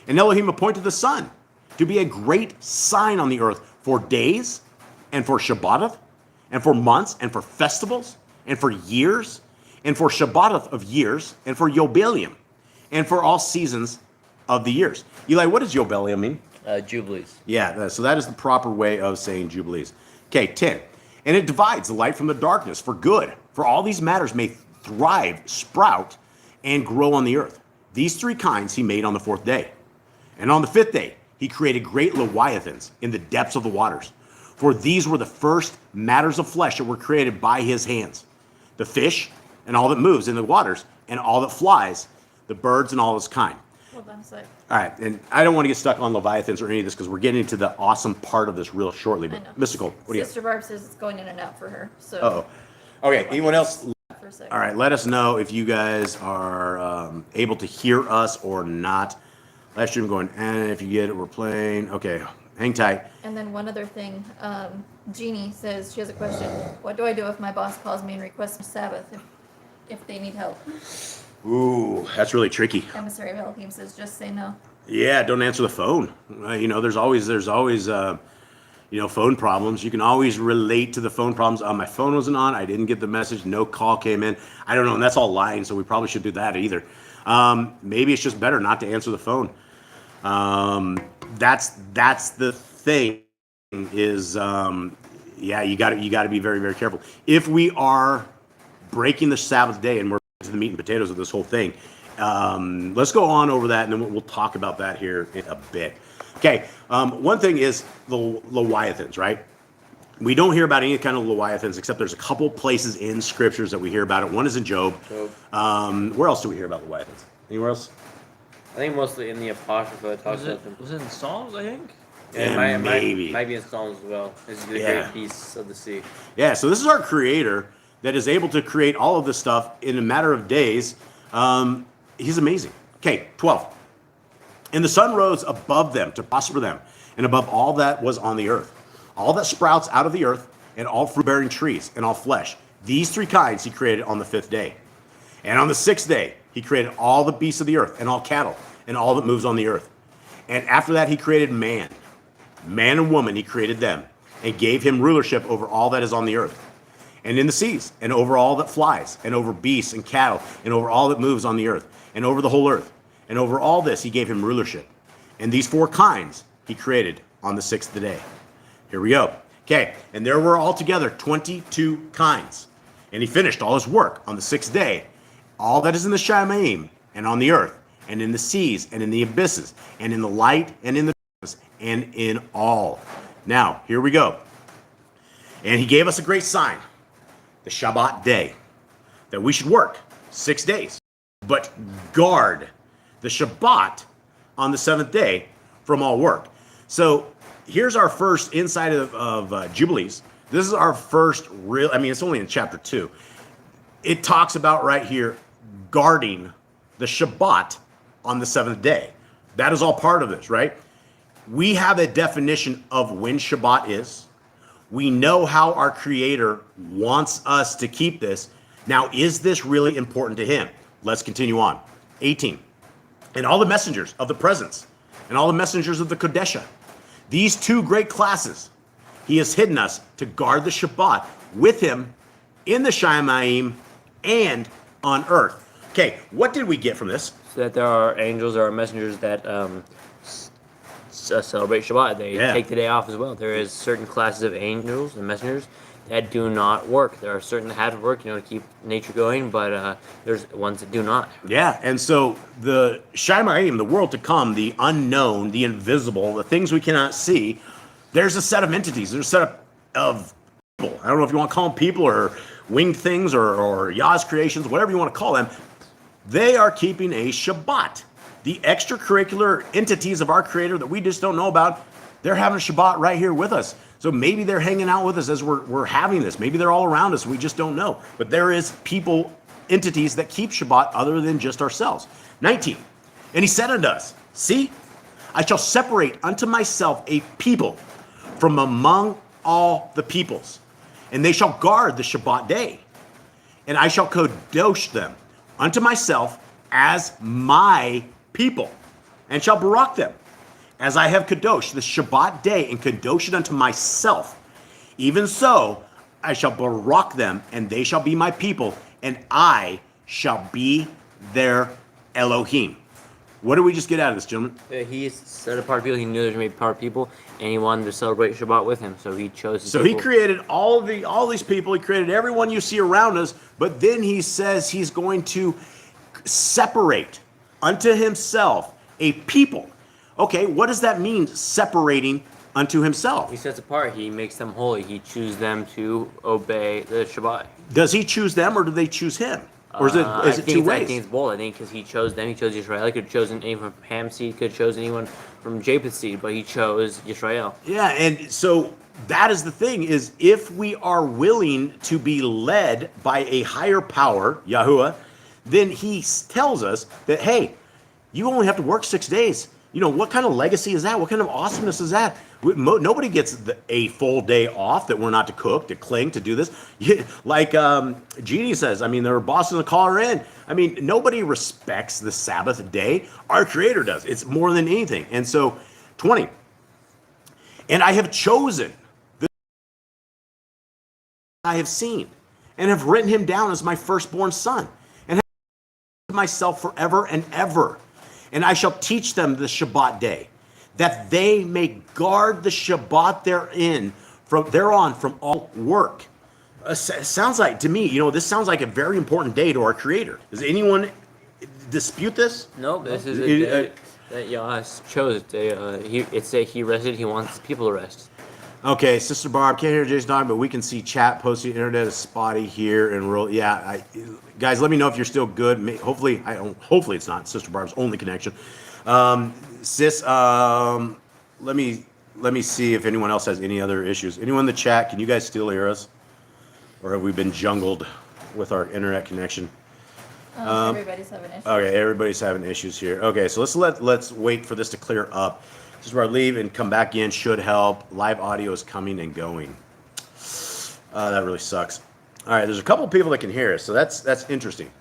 And Elohim appointed the sun to be a great sign on the earth for days, and for Shabbath, and for months, and for festivals, and for years, and for Shabbath of years, and for Yobilium, and for all seasons of the years. Eli, what does Yobilium mean? Jubilees. Yeah, so that is the proper way of saying Jubilees. Okay, 10. And it divides the light from the darkness for good, for all these matters may thrive, sprout, and grow on the earth. These 3 kinds he made on the 4th day. And on the 5th day, he created great leviathans in the depths of the waters. For these were the first matters of flesh that were created by his hands. The fish and all that moves in the waters, and all that flies, the birds and all its kind. Hold on a sec. All right, and I don't want to get stuck on leviathans or any of this because we're getting into the awesome part of this real shortly. I But know. Mystical, what do you Sister Barb says it's going in and out for her. So Uh-oh. Okay, anyone else? for a second. All right, let us know if you guys are able to hear us or not. Last stream going, and if you get it, we're playing. Okay, hang tight. And then one other thing, Jeannie says she has a question. What do I do if my boss calls me and requests Sabbath if they need help? Ooh, that's really tricky. Emissary of Elohim says just say no. Yeah, don't answer the phone. There's always phone problems. You can always relate to the phone problems. My phone wasn't on. I didn't get the message. No call came in. I don't know, and that's all lying, so we probably should do that either. Maybe it's just better not to answer the phone. That's the thing is, you got to be very, very careful. If we are breaking the Sabbath day and we're to the meat and potatoes of this whole thing, let's go on over that, and then we'll talk about that here in a bit. Okay, one thing is the Leviathans, right? We don't hear about any kind of Leviathans except there's a couple places in scriptures that we hear about it. One is in Job. Where else do we hear about Leviathans? Anywhere else? think mostly in the Apocrypha it talks Was about them. it in Psalms? I think. Yeah, it maybe. might be in Psalms as well. This is the Yeah. great beasts of the sea. Yeah, so this is our creator that is able to create all of this stuff in a matter of days. He's amazing. Okay, 12. And the sun rose above them to prosper them, and above all that was on the earth, all that sprouts out of the earth, and all fruit-bearing trees, and all flesh. These three kinds he created on the 5th day. And on the 6th day, he created all the beasts of the earth, and all cattle, and all that moves on the earth. And after that, he created man. Man and woman, he created them, and gave him rulership over all that is on the earth, and in the seas, and over all that flies, and over beasts and cattle, and over all that moves on the earth, and over the whole earth. And over all this, he gave him rulership. And these 4 kinds he created on the 6th day. Here we go. Okay, and there were altogether 22 kinds. And he finished all his work on the 6th day. All that is in the Shamaim, and on the earth, and in the seas, and in the abysses, and in the light, and in the darkness, and in all. Now, here we go. And he gave us a great sign, the Shabbat day, that we should work 6 days, but guard the Shabbat on the 7th day from all work. So here's our first insight of Jubilees. This is our first real, I mean, it's only in chapter 2. It talks about right here guarding the Shabbat on the 7th day. That is all part of this, right? We have a definition of when Shabbat is. We know how our Creator wants us to keep this. Now, is this really important to him? Let's continue on. 18. And all the messengers of the presence, and all the messengers of the Kodesha, these 2 great classes, he has hidden us to guard the Shabbat with him in the Shamayim and on earth. Okay, what did we get from this? So that there are angels, there are messengers that celebrate Shabbat. They take the day off as well. There is certain classes of angels and messengers that do not work. There are certain that have to work, to keep nature going, but there's ones that do not. Yeah, and so the Shamayim, the world to come, the unknown, the invisible, the things we cannot see, there's a set of entities. There's a set of people. I don't know if you want to call them people or winged things or Yah's creations, whatever you want to call them. They are keeping a Shabbat. The extracurricular entities of our Creator that we just don't know about, they're having a Shabbat right here with us. So maybe they're hanging out with us as we're having this. Maybe they're all around us. We just don't know. But there is people, entities that keep Shabbat other than just ourselves. 19. And he said unto us, see, I shall separate unto myself a people from among all the peoples, and they shall guard the Shabbat day. And I shall kadosh them unto myself as my people, and shall barak them, as I have kadosh the Shabbat day, and kadosh it unto myself. Even so, I shall barak them, and they shall be my people, and I shall be their Elohim. What did we just get out of this, gentlemen? He set apart people. He knew there was going to be apart people, and he wanted to celebrate Shabbat with him, so he chose his So people. he created all these people. He created everyone you see around us, but then he says he's going to separate unto himself a people. Okay, what does that mean, separating unto himself? He sets apart. He makes them holy. He chooses them to obey the Shabbat. Does he choose them, or do they choose him? Or is it I two think ways? it's both. I think because he chose them. He chose Israel. He could have chosen anyone from Ham's seed. Could have chosen anyone from Japheth's seed, but he chose Israel. Yeah, and so that is the thing, is if we are willing to be led by a higher power, Yahuwah, then he tells us that, hey, you only have to work 6 days. What kind of legacy is that? What kind of awesomeness is that? Nobody gets a full day off that we're not to cook, to clean, to do this. Like Jeannie says, they're bossing the caller in. Nobody respects the Sabbath day. Our Creator does. It's more than anything. And so, 20. And I have chosen the I have seen, and have written him down as my firstborn son, and have myself forever and ever. And I shall teach them the Shabbat day, that they may guard the Shabbat thereon from all work. Sounds like, to me, this sounds like a very important day to our Creator. Does anyone dispute this? No, this is a day that Yah chose. It's a he rested. He wants people to rest. Okay, Sister Barb, can't hear Jason talking, but we can see chat posting. Internet is spotty here and real. Yeah, guys, let me know if you're still good. Hopefully it's not Sister Barb's only connection. Sis, let me see if anyone else has any other issues. Anyone in the chat, can you guys still hear us? Or have we been jungled with our internet connection? Everybody's having issues. Okay, everybody's having issues here. Okay, so let's wait for this to clear up. This is where I leave and come back in should help. Live audio is coming and going. That really sucks. All right, there's a couple people that can hear us, so that's interesting.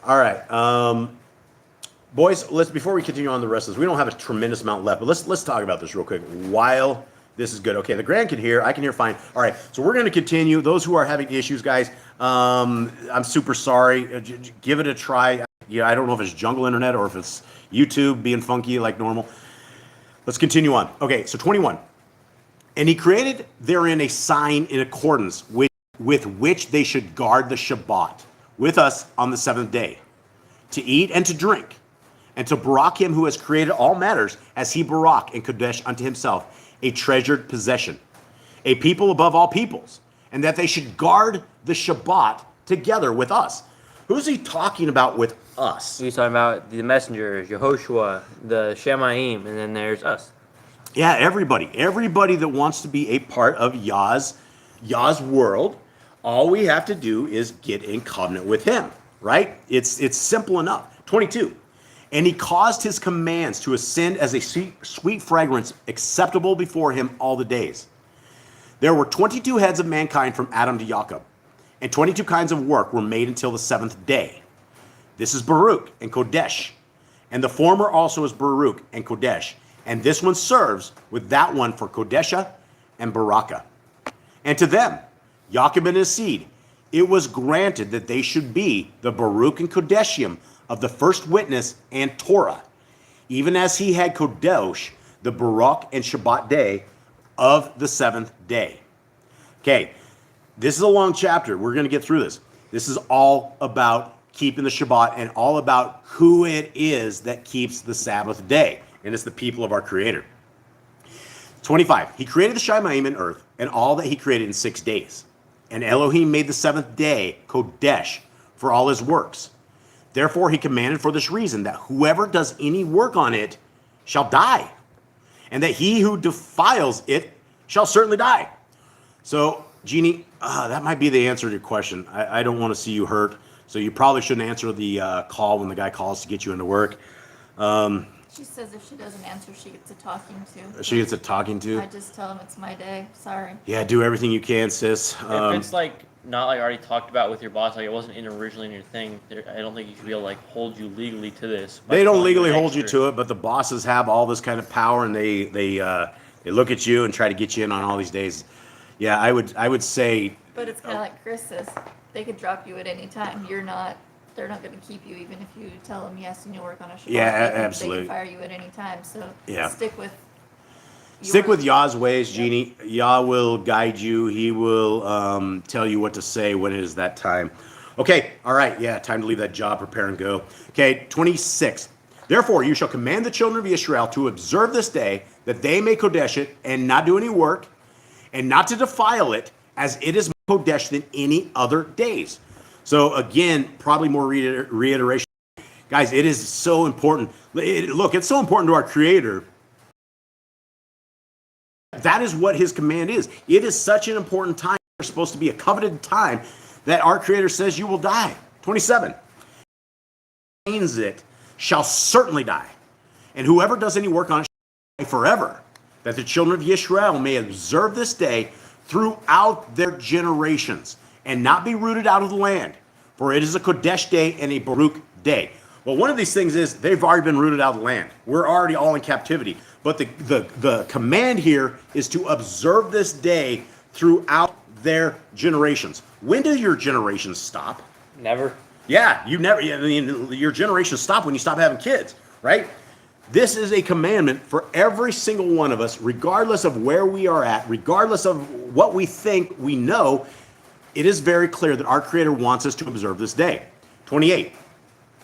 All right, boys, before we continue on the rest of this, we don't have a tremendous amount left, but let's talk about this real quick while this is good. Okay, the Grand can hear, I can hear fine. All right, so we're going to continue. Those who are having issues, guys, I'm super sorry. Give it a try. Yeah, I don't know if it's jungle internet or if it's YouTube being funky like normal. Let's continue on. Okay, so 21. And he created therein a sign in accordance with which they should guard the Shabbat with us on the seventh day, to eat and to drink, and to barak him who has created all matters, as he barak and kodesh unto himself a treasured possession, a people above all peoples, and that they should guard the Shabbat together with us. Who's he talking about with us? He's talking about the messengers, Yehoshua, the Shemaim, and then there's us. Yeah, everybody that wants to be a part of Yah's world. All we have to do is get in covenant with him, right? It's simple enough. 22. And he caused his commands to ascend as a sweet fragrance acceptable before him all the days. There were 22 heads of mankind from Adam to Jacob, and 22 kinds of work were made until the seventh day. This is Baruch and Kodesh, and the former also is Baruch and Kodesh, and this one serves with that one for Kodesha and Baraka. And to them, Jacob and his seed, it was granted that they should be the Baruch and Kodeshim of the first witness and Torah, even as he had Kodesh, the Baruch and Shabbat day of the seventh day. Okay, this is a long chapter. We're going to get through this. This is all about keeping the Shabbat and all about who it is that keeps the Sabbath day. And it's the people of our Creator. 25. He created the Shemaim and earth and all that he created in 6 days. And Elohim made the seventh day Kodesh for all his works. Therefore he commanded for this reason that whoever does any work on it shall die, and that he who defiles it shall certainly die. So, Jeannie, that might be the answer to your question. I don't want to see you hurt, so you probably shouldn't answer the call when the guy calls to get you into work. She says if she doesn't answer, she gets a talking to. She gets a talking to? I just tell him it's my day. Sorry. Yeah, do everything you can, sis. If it's like not like already talked about with your boss, like it wasn't originally in your thing, I don't think you should be able to like hold you legally to this. They don't legally hold you to it, but the bosses have all this kind of power, and they look at you and try to get you in on all these days. Yeah, I would say. But it's kind of like Chris says. They could drop you at any time. They're not going to keep you even if you tell them yes and you work on a Shabbat. Yeah, They absolutely. can fire you at any time. So Yeah. stick with Yah's ways, Jeannie. Yah will guide you. He will tell you what to say when it is that time. Okay, all right, yeah, time to leave that job, prepare and go. Okay, 26. Therefore, you shall command the children of Israel to observe this day, that they may Kodesh it, and not do any work, and not to defile it, as it is more Kodesh than any other days. So again, probably more reiteration. Guys, it is so important. Look, it's so important to our Creator. That is what his command is. It is such an important time. It's supposed to be a coveted time that our Creator says you will die. 27. It shall certainly die. And whoever does any work on it shall die forever. That the children of Israel may observe this day throughout their generations, and not be rooted out of the land. For it is a Kodesh day and a Baruch day. Well, one of these things is they've already been rooted out of the land. We're already all in captivity. But the command here is to observe this day throughout their generations. When do your generations stop? Never. Yeah, your generations stop when you stop having kids, right? This is a commandment for every single one of us, regardless of where we are at, regardless of what we think we know. It is very clear that our Creator wants us to observe this day. 28.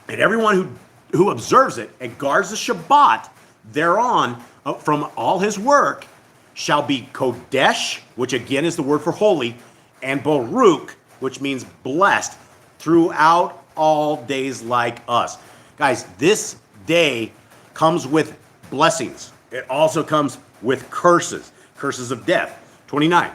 And everyone who observes it and guards the Shabbat thereon from all his work shall be Kodesh, which again is the word for holy, and Baruch, which means blessed, throughout all days like us. Guys, this day comes with blessings. It also comes with curses of death. 29.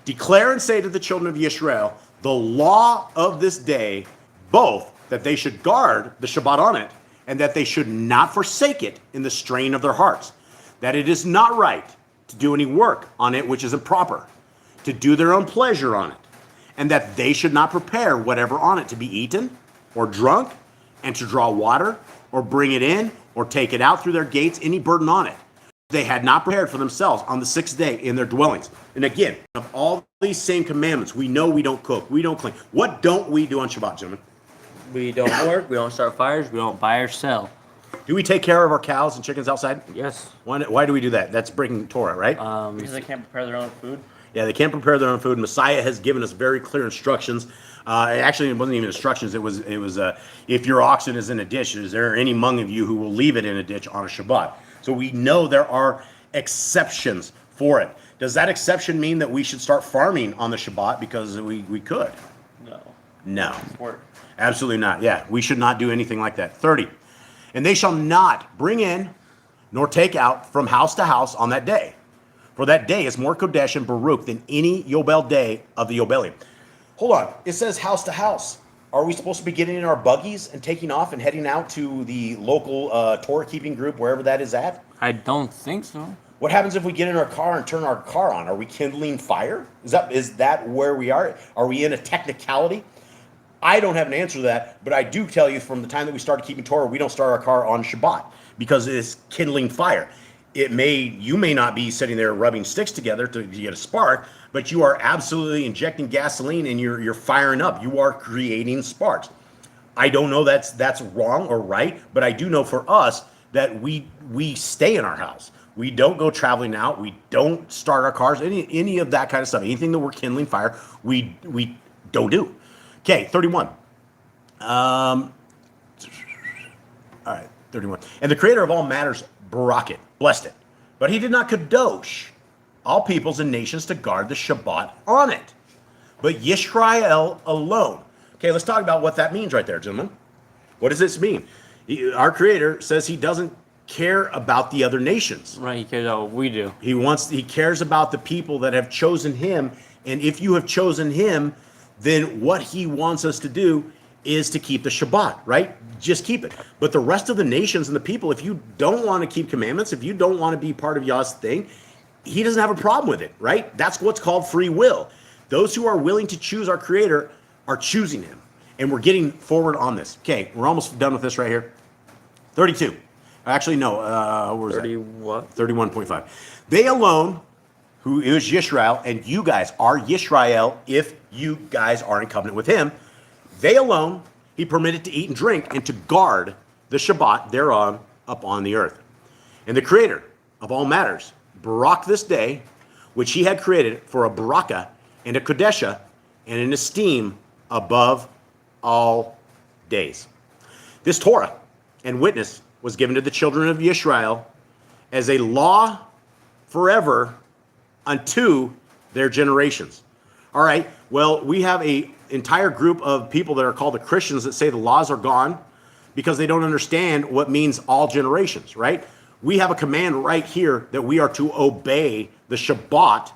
Declare and say to the children of Israel the law of this day, both that they should guard the Shabbat on it, and that they should not forsake it in the strain of their hearts, that it is not right to do any work on it which is improper, to do their own pleasure on it, and that they should not prepare whatever on it to be eaten or drunk, and to draw water, or bring it in, or take it out through their gates, any burden on it. They had not prepared for themselves on the 6th day in their dwellings. And again, of all these same commandments, we know we don't cook, we don't clean. What don't we do on Shabbat, gentlemen? We don't work. We don't start fires. We don't buy or sell. Do we take care of our cows and chickens outside? Yes. Why do we do that? That's breaking Torah, right? Because they can't prepare their own food. Yeah, they can't prepare their own food. Messiah has given us very clear instructions. Actually, it wasn't even instructions. It was if your oxen is in a ditch, is there any among of you who will leave it in a ditch on a Shabbat? So we know there are exceptions for it. Does that exception mean that we should start farming on the Shabbat because we could? No. No. Work. Absolutely not. Yeah, we should not do anything like that. 30. And they shall not bring in nor take out from house to house on that day. For that day is more Kodesh and Baruch than any Yobel day of the Yobelim. Hold on. It says house to house. Are we supposed to be getting in our buggies and taking off and heading out to the local Torah keeping group, wherever that is at? I don't think so. What happens if we get in our car and turn our car on? Are we kindling fire? Is that where we are? Are we in a technicality? I don't have an answer to that, but I do tell you from the time that we started keeping Torah, we don't start our car on Shabbat because it is kindling fire. You may not be sitting there rubbing sticks together to get a spark, but you are absolutely injecting gasoline and you're firing up. You are creating sparks. I don't know that's wrong or right, but I do know for us that we stay in our house. We don't go traveling out. We don't start our cars. Any of that kind of stuff. Anything that we're kindling fire, we don't do. Okay, 31. All right, 31. And the creator of all matters barak it, blessed it. But he did not kadosh all peoples and nations to guard the Shabbat on it, but Yisrael alone. Okay, let's talk about what that means right there, gentlemen. What does this mean? Our creator says he doesn't care about the other nations. Right, he cares about what we do. He cares about the people that have chosen him, and if you have chosen him, then what he wants us to do is to keep the Shabbat, right? Just keep it. But the rest of the nations and the people, if you don't want to keep commandments, if you don't want to be part of Yah's thing, he doesn't have a problem with it, right? That's what's called free will. Those who are willing to choose our creator are choosing him. And we're getting forward on this. Okay, we're almost done with this right here. 32. Actually, no. Where is 30 that? what? 31.5. They alone, who is Yisrael, and you guys are Yisrael if you guys are in covenant with him. They alone, he permitted to eat and drink and to guard the Shabbat thereon upon the earth. And the creator of all matters barak this day, which he had created for a baraka and a kodesha and an esteem above all days. This Torah and witness was given to the children of Yisrael as a law forever unto their generations. All right, well, we have a entire group of people that are called the Christians that say the laws are gone because they don't understand what means all generations, right? We have a command right here that we are to obey the Shabbat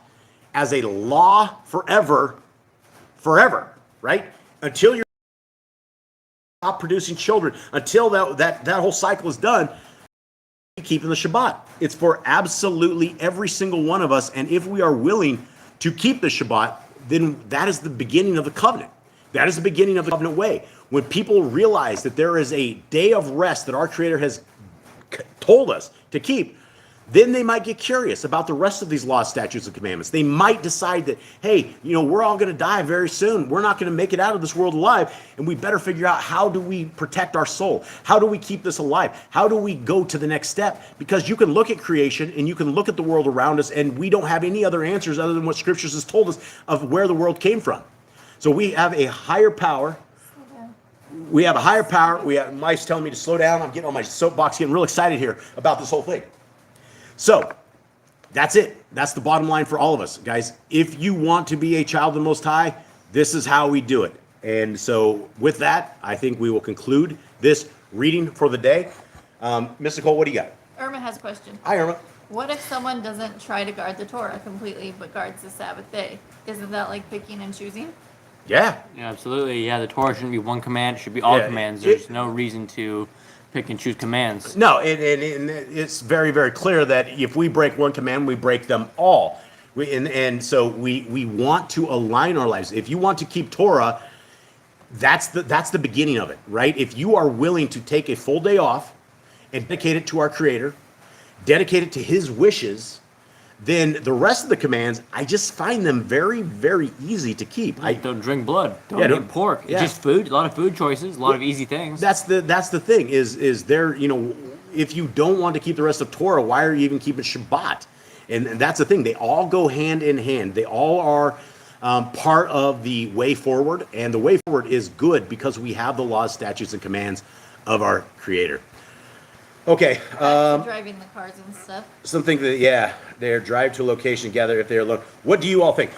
as a law forever, right? Until you're stop producing children, until that whole cycle is done, keeping the Shabbat. It's for absolutely every single one of us, and if we are willing to keep the Shabbat, then that is the beginning of the covenant. That is the beginning of the covenant way. When people realize that there is a day of rest that our Creator has told us to keep, then they might get curious about the rest of these laws, statutes, and commandments. They might decide that, hey, we're all going to die very soon. We're not going to make it out of this world alive, and we better figure out how do we protect our soul? How do we keep this alive? How do we go to the next step? Because you can look at creation, and you can look at the world around us, and we don't have any other answers other than what Scriptures has told us of where the world came from. So we have a higher power. We have a higher power. Mike's telling me to slow down. I'm getting on my soapbox, getting real excited here about this whole thing. So that's it. That's the bottom line for all of us, guys. If you want to be a child of the Most High, this is how we do it. And so with that, I think we will conclude this reading for the day. Mr. Cole, what do you got? Irma has a question. Hi, Irma. What if someone doesn't try to guard the Torah completely but guards the Sabbath day? Isn't that like picking and choosing? Yeah. Yeah, absolutely. Yeah, the Torah shouldn't be one command; it should be all Yeah, commands. There's no reason to pick and choose commands. No, and it's very, very clear that if we break one command, we break them all. So we want to align our lives. If you want to keep Torah, that's the beginning of it, right? If you are willing to take a full day off and dedicate it to our Creator, dedicate it to His wishes, then the rest of the commands, I just find them very, very easy to keep. Don't drink blood. Don't Yeah, eat don't- pork. yeah. Just food. A lot of food choices. A lot of easy things. That's the thing is there, if you don't want to keep the rest of Torah, why are you even keeping Shabbat? And that's the thing. They all go hand in hand. They all are part of the way forward, and the way forward is good because we have the laws, statutes, and commands of our Creator. Okay, Driving the cars and stuff. something that they're drive to a location, gather if they're alone. What do you all think?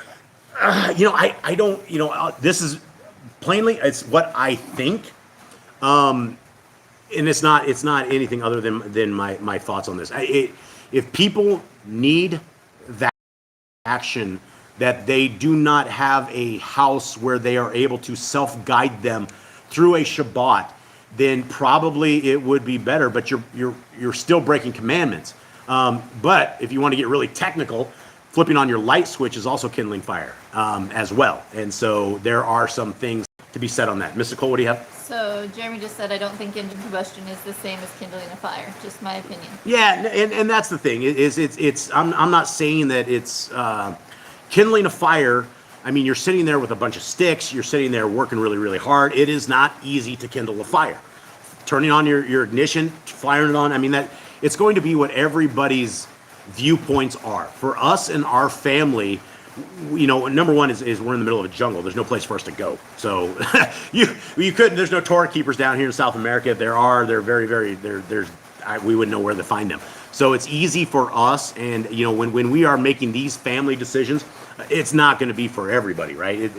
I don't. This is plainly it's what I think, and it's not anything other than my thoughts on this. If people need that action, that they do not have a house where they are able to self-guide them through a Shabbat, then probably it would be better. But you're still breaking commandments. But if you want to get really technical, flipping on your light switch is also kindling fire as well. And so there are some things to be said on that. Mr. Cole, what do you have? So Jeremy just said, I don't think engine combustion is the same as kindling a fire. Just my opinion. Yeah, and that's the thing. I'm not saying that it's kindling a fire. I mean, you're sitting there with a bunch of sticks. You're sitting there working really, really hard. It is not easy to kindle a fire. Turning on your ignition, firing it on. I mean, that it's going to be what everybody's viewpoints are. For us and our family, number one is we're in the middle of a jungle. There's no place for us to go. So you couldn't. There's no Torah keepers down here in South America. If there are, they're very, very. We wouldn't know where to find them. So it's easy for us. And when we are making these family decisions, it's not going to be for everybody, right?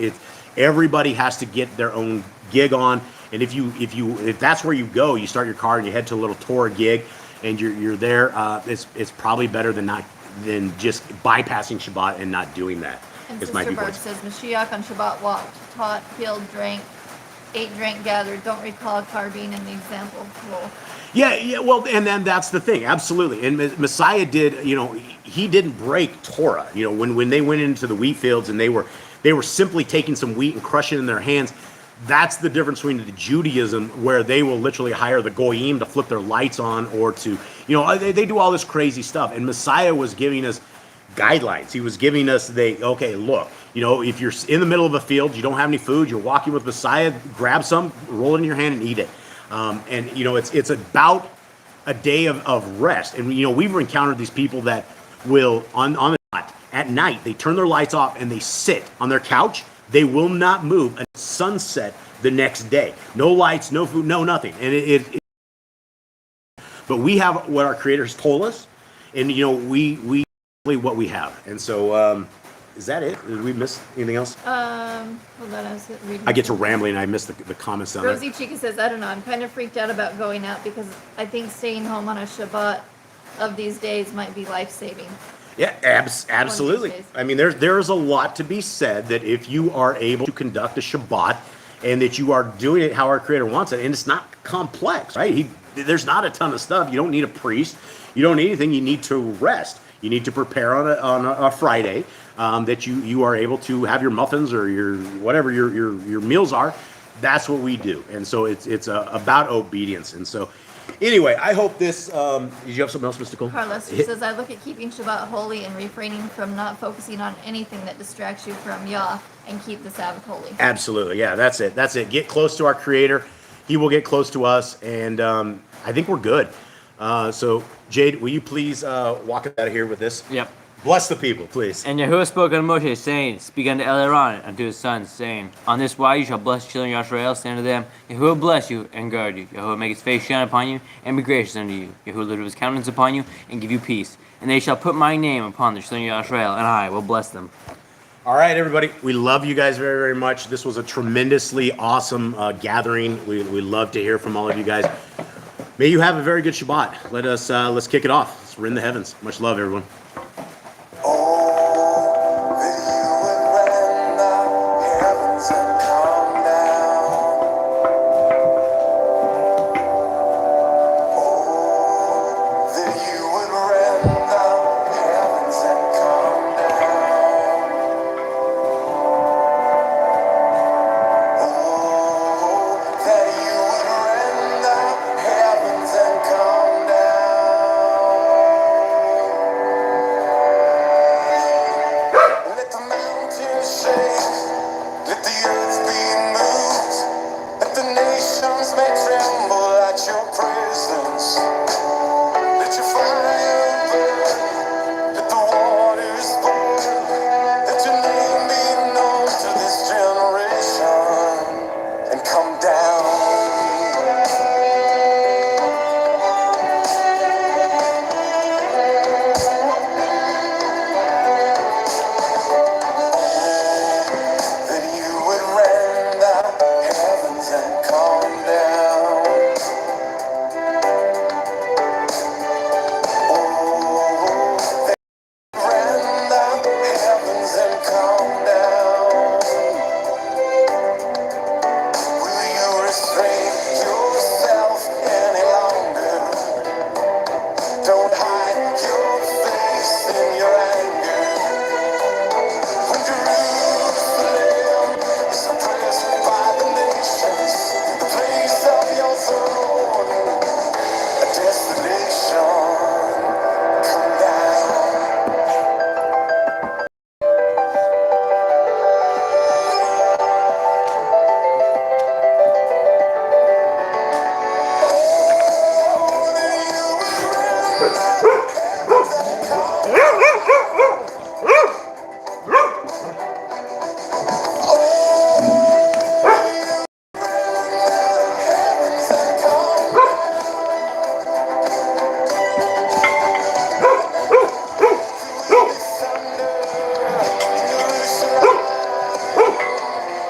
Everybody has to get their own gig on. And if that's where you go, you start your car and you head to a little Torah gig, and you're there. It's probably better than just bypassing Shabbat and not doing that. And Is my Sister Barb viewpoint. says, Mashiach on Shabbat walked, taught, healed, drank, ate, drank, gathered. Don't recall car being in the example. Well, Yeah, well, and then that's the thing, absolutely. And Messiah did, he didn't break Torah. When they went into the wheat fields and they were simply taking some wheat and crushing it in their hands. That's the difference between the Judaism, where they will literally hire the goyim to flip their lights on, or to, they do all this crazy stuff. And Messiah was giving us guidelines. He was giving us look, if you're in the middle of a field, you don't have any food, you're walking with Messiah, grab some, roll it in your hand and eat it. It's about a day of rest. And we've encountered these people that will on the dot at night, they turn their lights off and they sit on their couch. They will not move until sunset the next day. No lights, no food, no nothing. And but we have what our Creator has told us, and we what we have. And so is that it? Did we miss anything else? hold on, I was reading. I get to rambling and I missed the comments on Rosie it. Chica says, I don't know, I'm kind of freaked out about going out because I think staying home on a Shabbat of these days might be life-saving. Yeah, absolutely. days. I mean, there's a lot to be said that if you are able to conduct a Shabbat and that you are doing it how our Creator wants it, and it's not complex, right? There's not a ton of stuff. You don't need a priest. You don't need anything. You need to rest. You need to prepare on a Friday that you are able to have your muffins or your whatever your meals are. That's what we do, and so it's about obedience. And so, anyway, I hope this. Did you have something else, Mr. Cole? Carlos who says, I look at keeping Shabbat holy and refraining from not focusing on anything that distracts you from Yah and keep the Sabbath holy. Absolutely, yeah, that's it. Get close to our Creator. He will get close to us, and I think we're good. So, Jade, will you please walk us out of here with this? Yep. Bless the people, please. And Yahuwah spoke unto Moshe, saying, Speak unto Aaron, unto his sons, saying, On this wise you shall bless the children of Israel, saying to them, Yahuwah bless you and guard you. Yahuwah make his face shine upon you, and be gracious unto you. Yahuwah lift up his countenance upon you, and give you peace. And they shall put my name upon the children of Israel, and I will bless them. All right, everybody. We love you guys very, very much. This was a tremendously awesome gathering. We love to hear from all of you guys. May you have a very good Shabbat. Let's kick it off. We're in the heavens. Much love, everyone. Oh, that you would rend the heavens and come down. Oh, that you would rend the heavens and come down. Oh, that you would rend the heavens and come down. Let the mountains shake, let the earth be moved, let the nations may tremble at your presence. Let your fire burn, let the waters boil, let your name be known to this generation, and come down. That you would rend the heavens and come down. Oh, rend the heavens and come down. Will you restrain yourself any longer? Don't hide your face in your anger. When Jerusalem is oppressed by the nations, the place of your throne, a desolation, come down.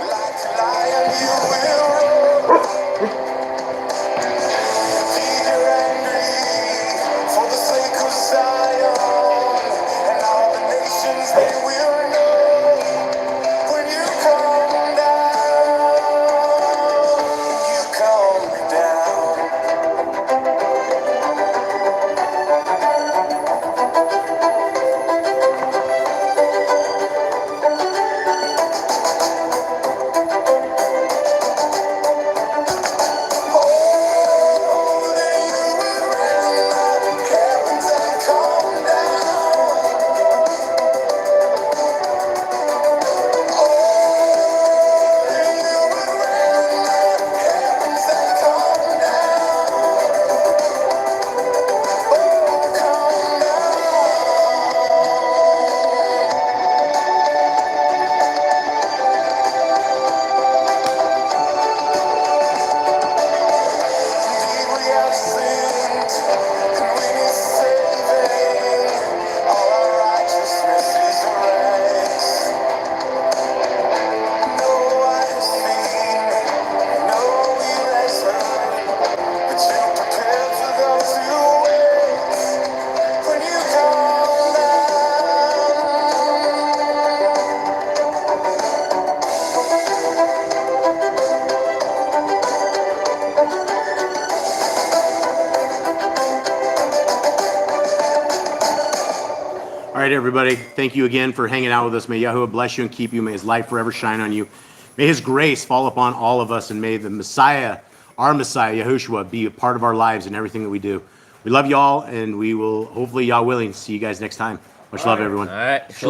Like a lion you will roar. You're angry for the sake of Zion, and all the nations they will know when you come down. You come down. Oh, that you would rend the heavens and come down. Oh, that you would rend the heavens and come down. Oh, come Indeed, we have sinned, and we need saving. All our righteousness is rags. No eye has seen, no ear has heard, but you prepare for those who wait when you come down. All right, everybody. Thank you again for hanging out with us. May Yahuwah bless you and keep you. May his light forever shine on you. May his grace fall upon all of us, and may the Messiah, our Messiah, Yahushua, be a part of our lives and everything that we do. We love you all, and we will, hopefully, Yah willing, see you guys next time. Much love, everyone. All right. Shalom.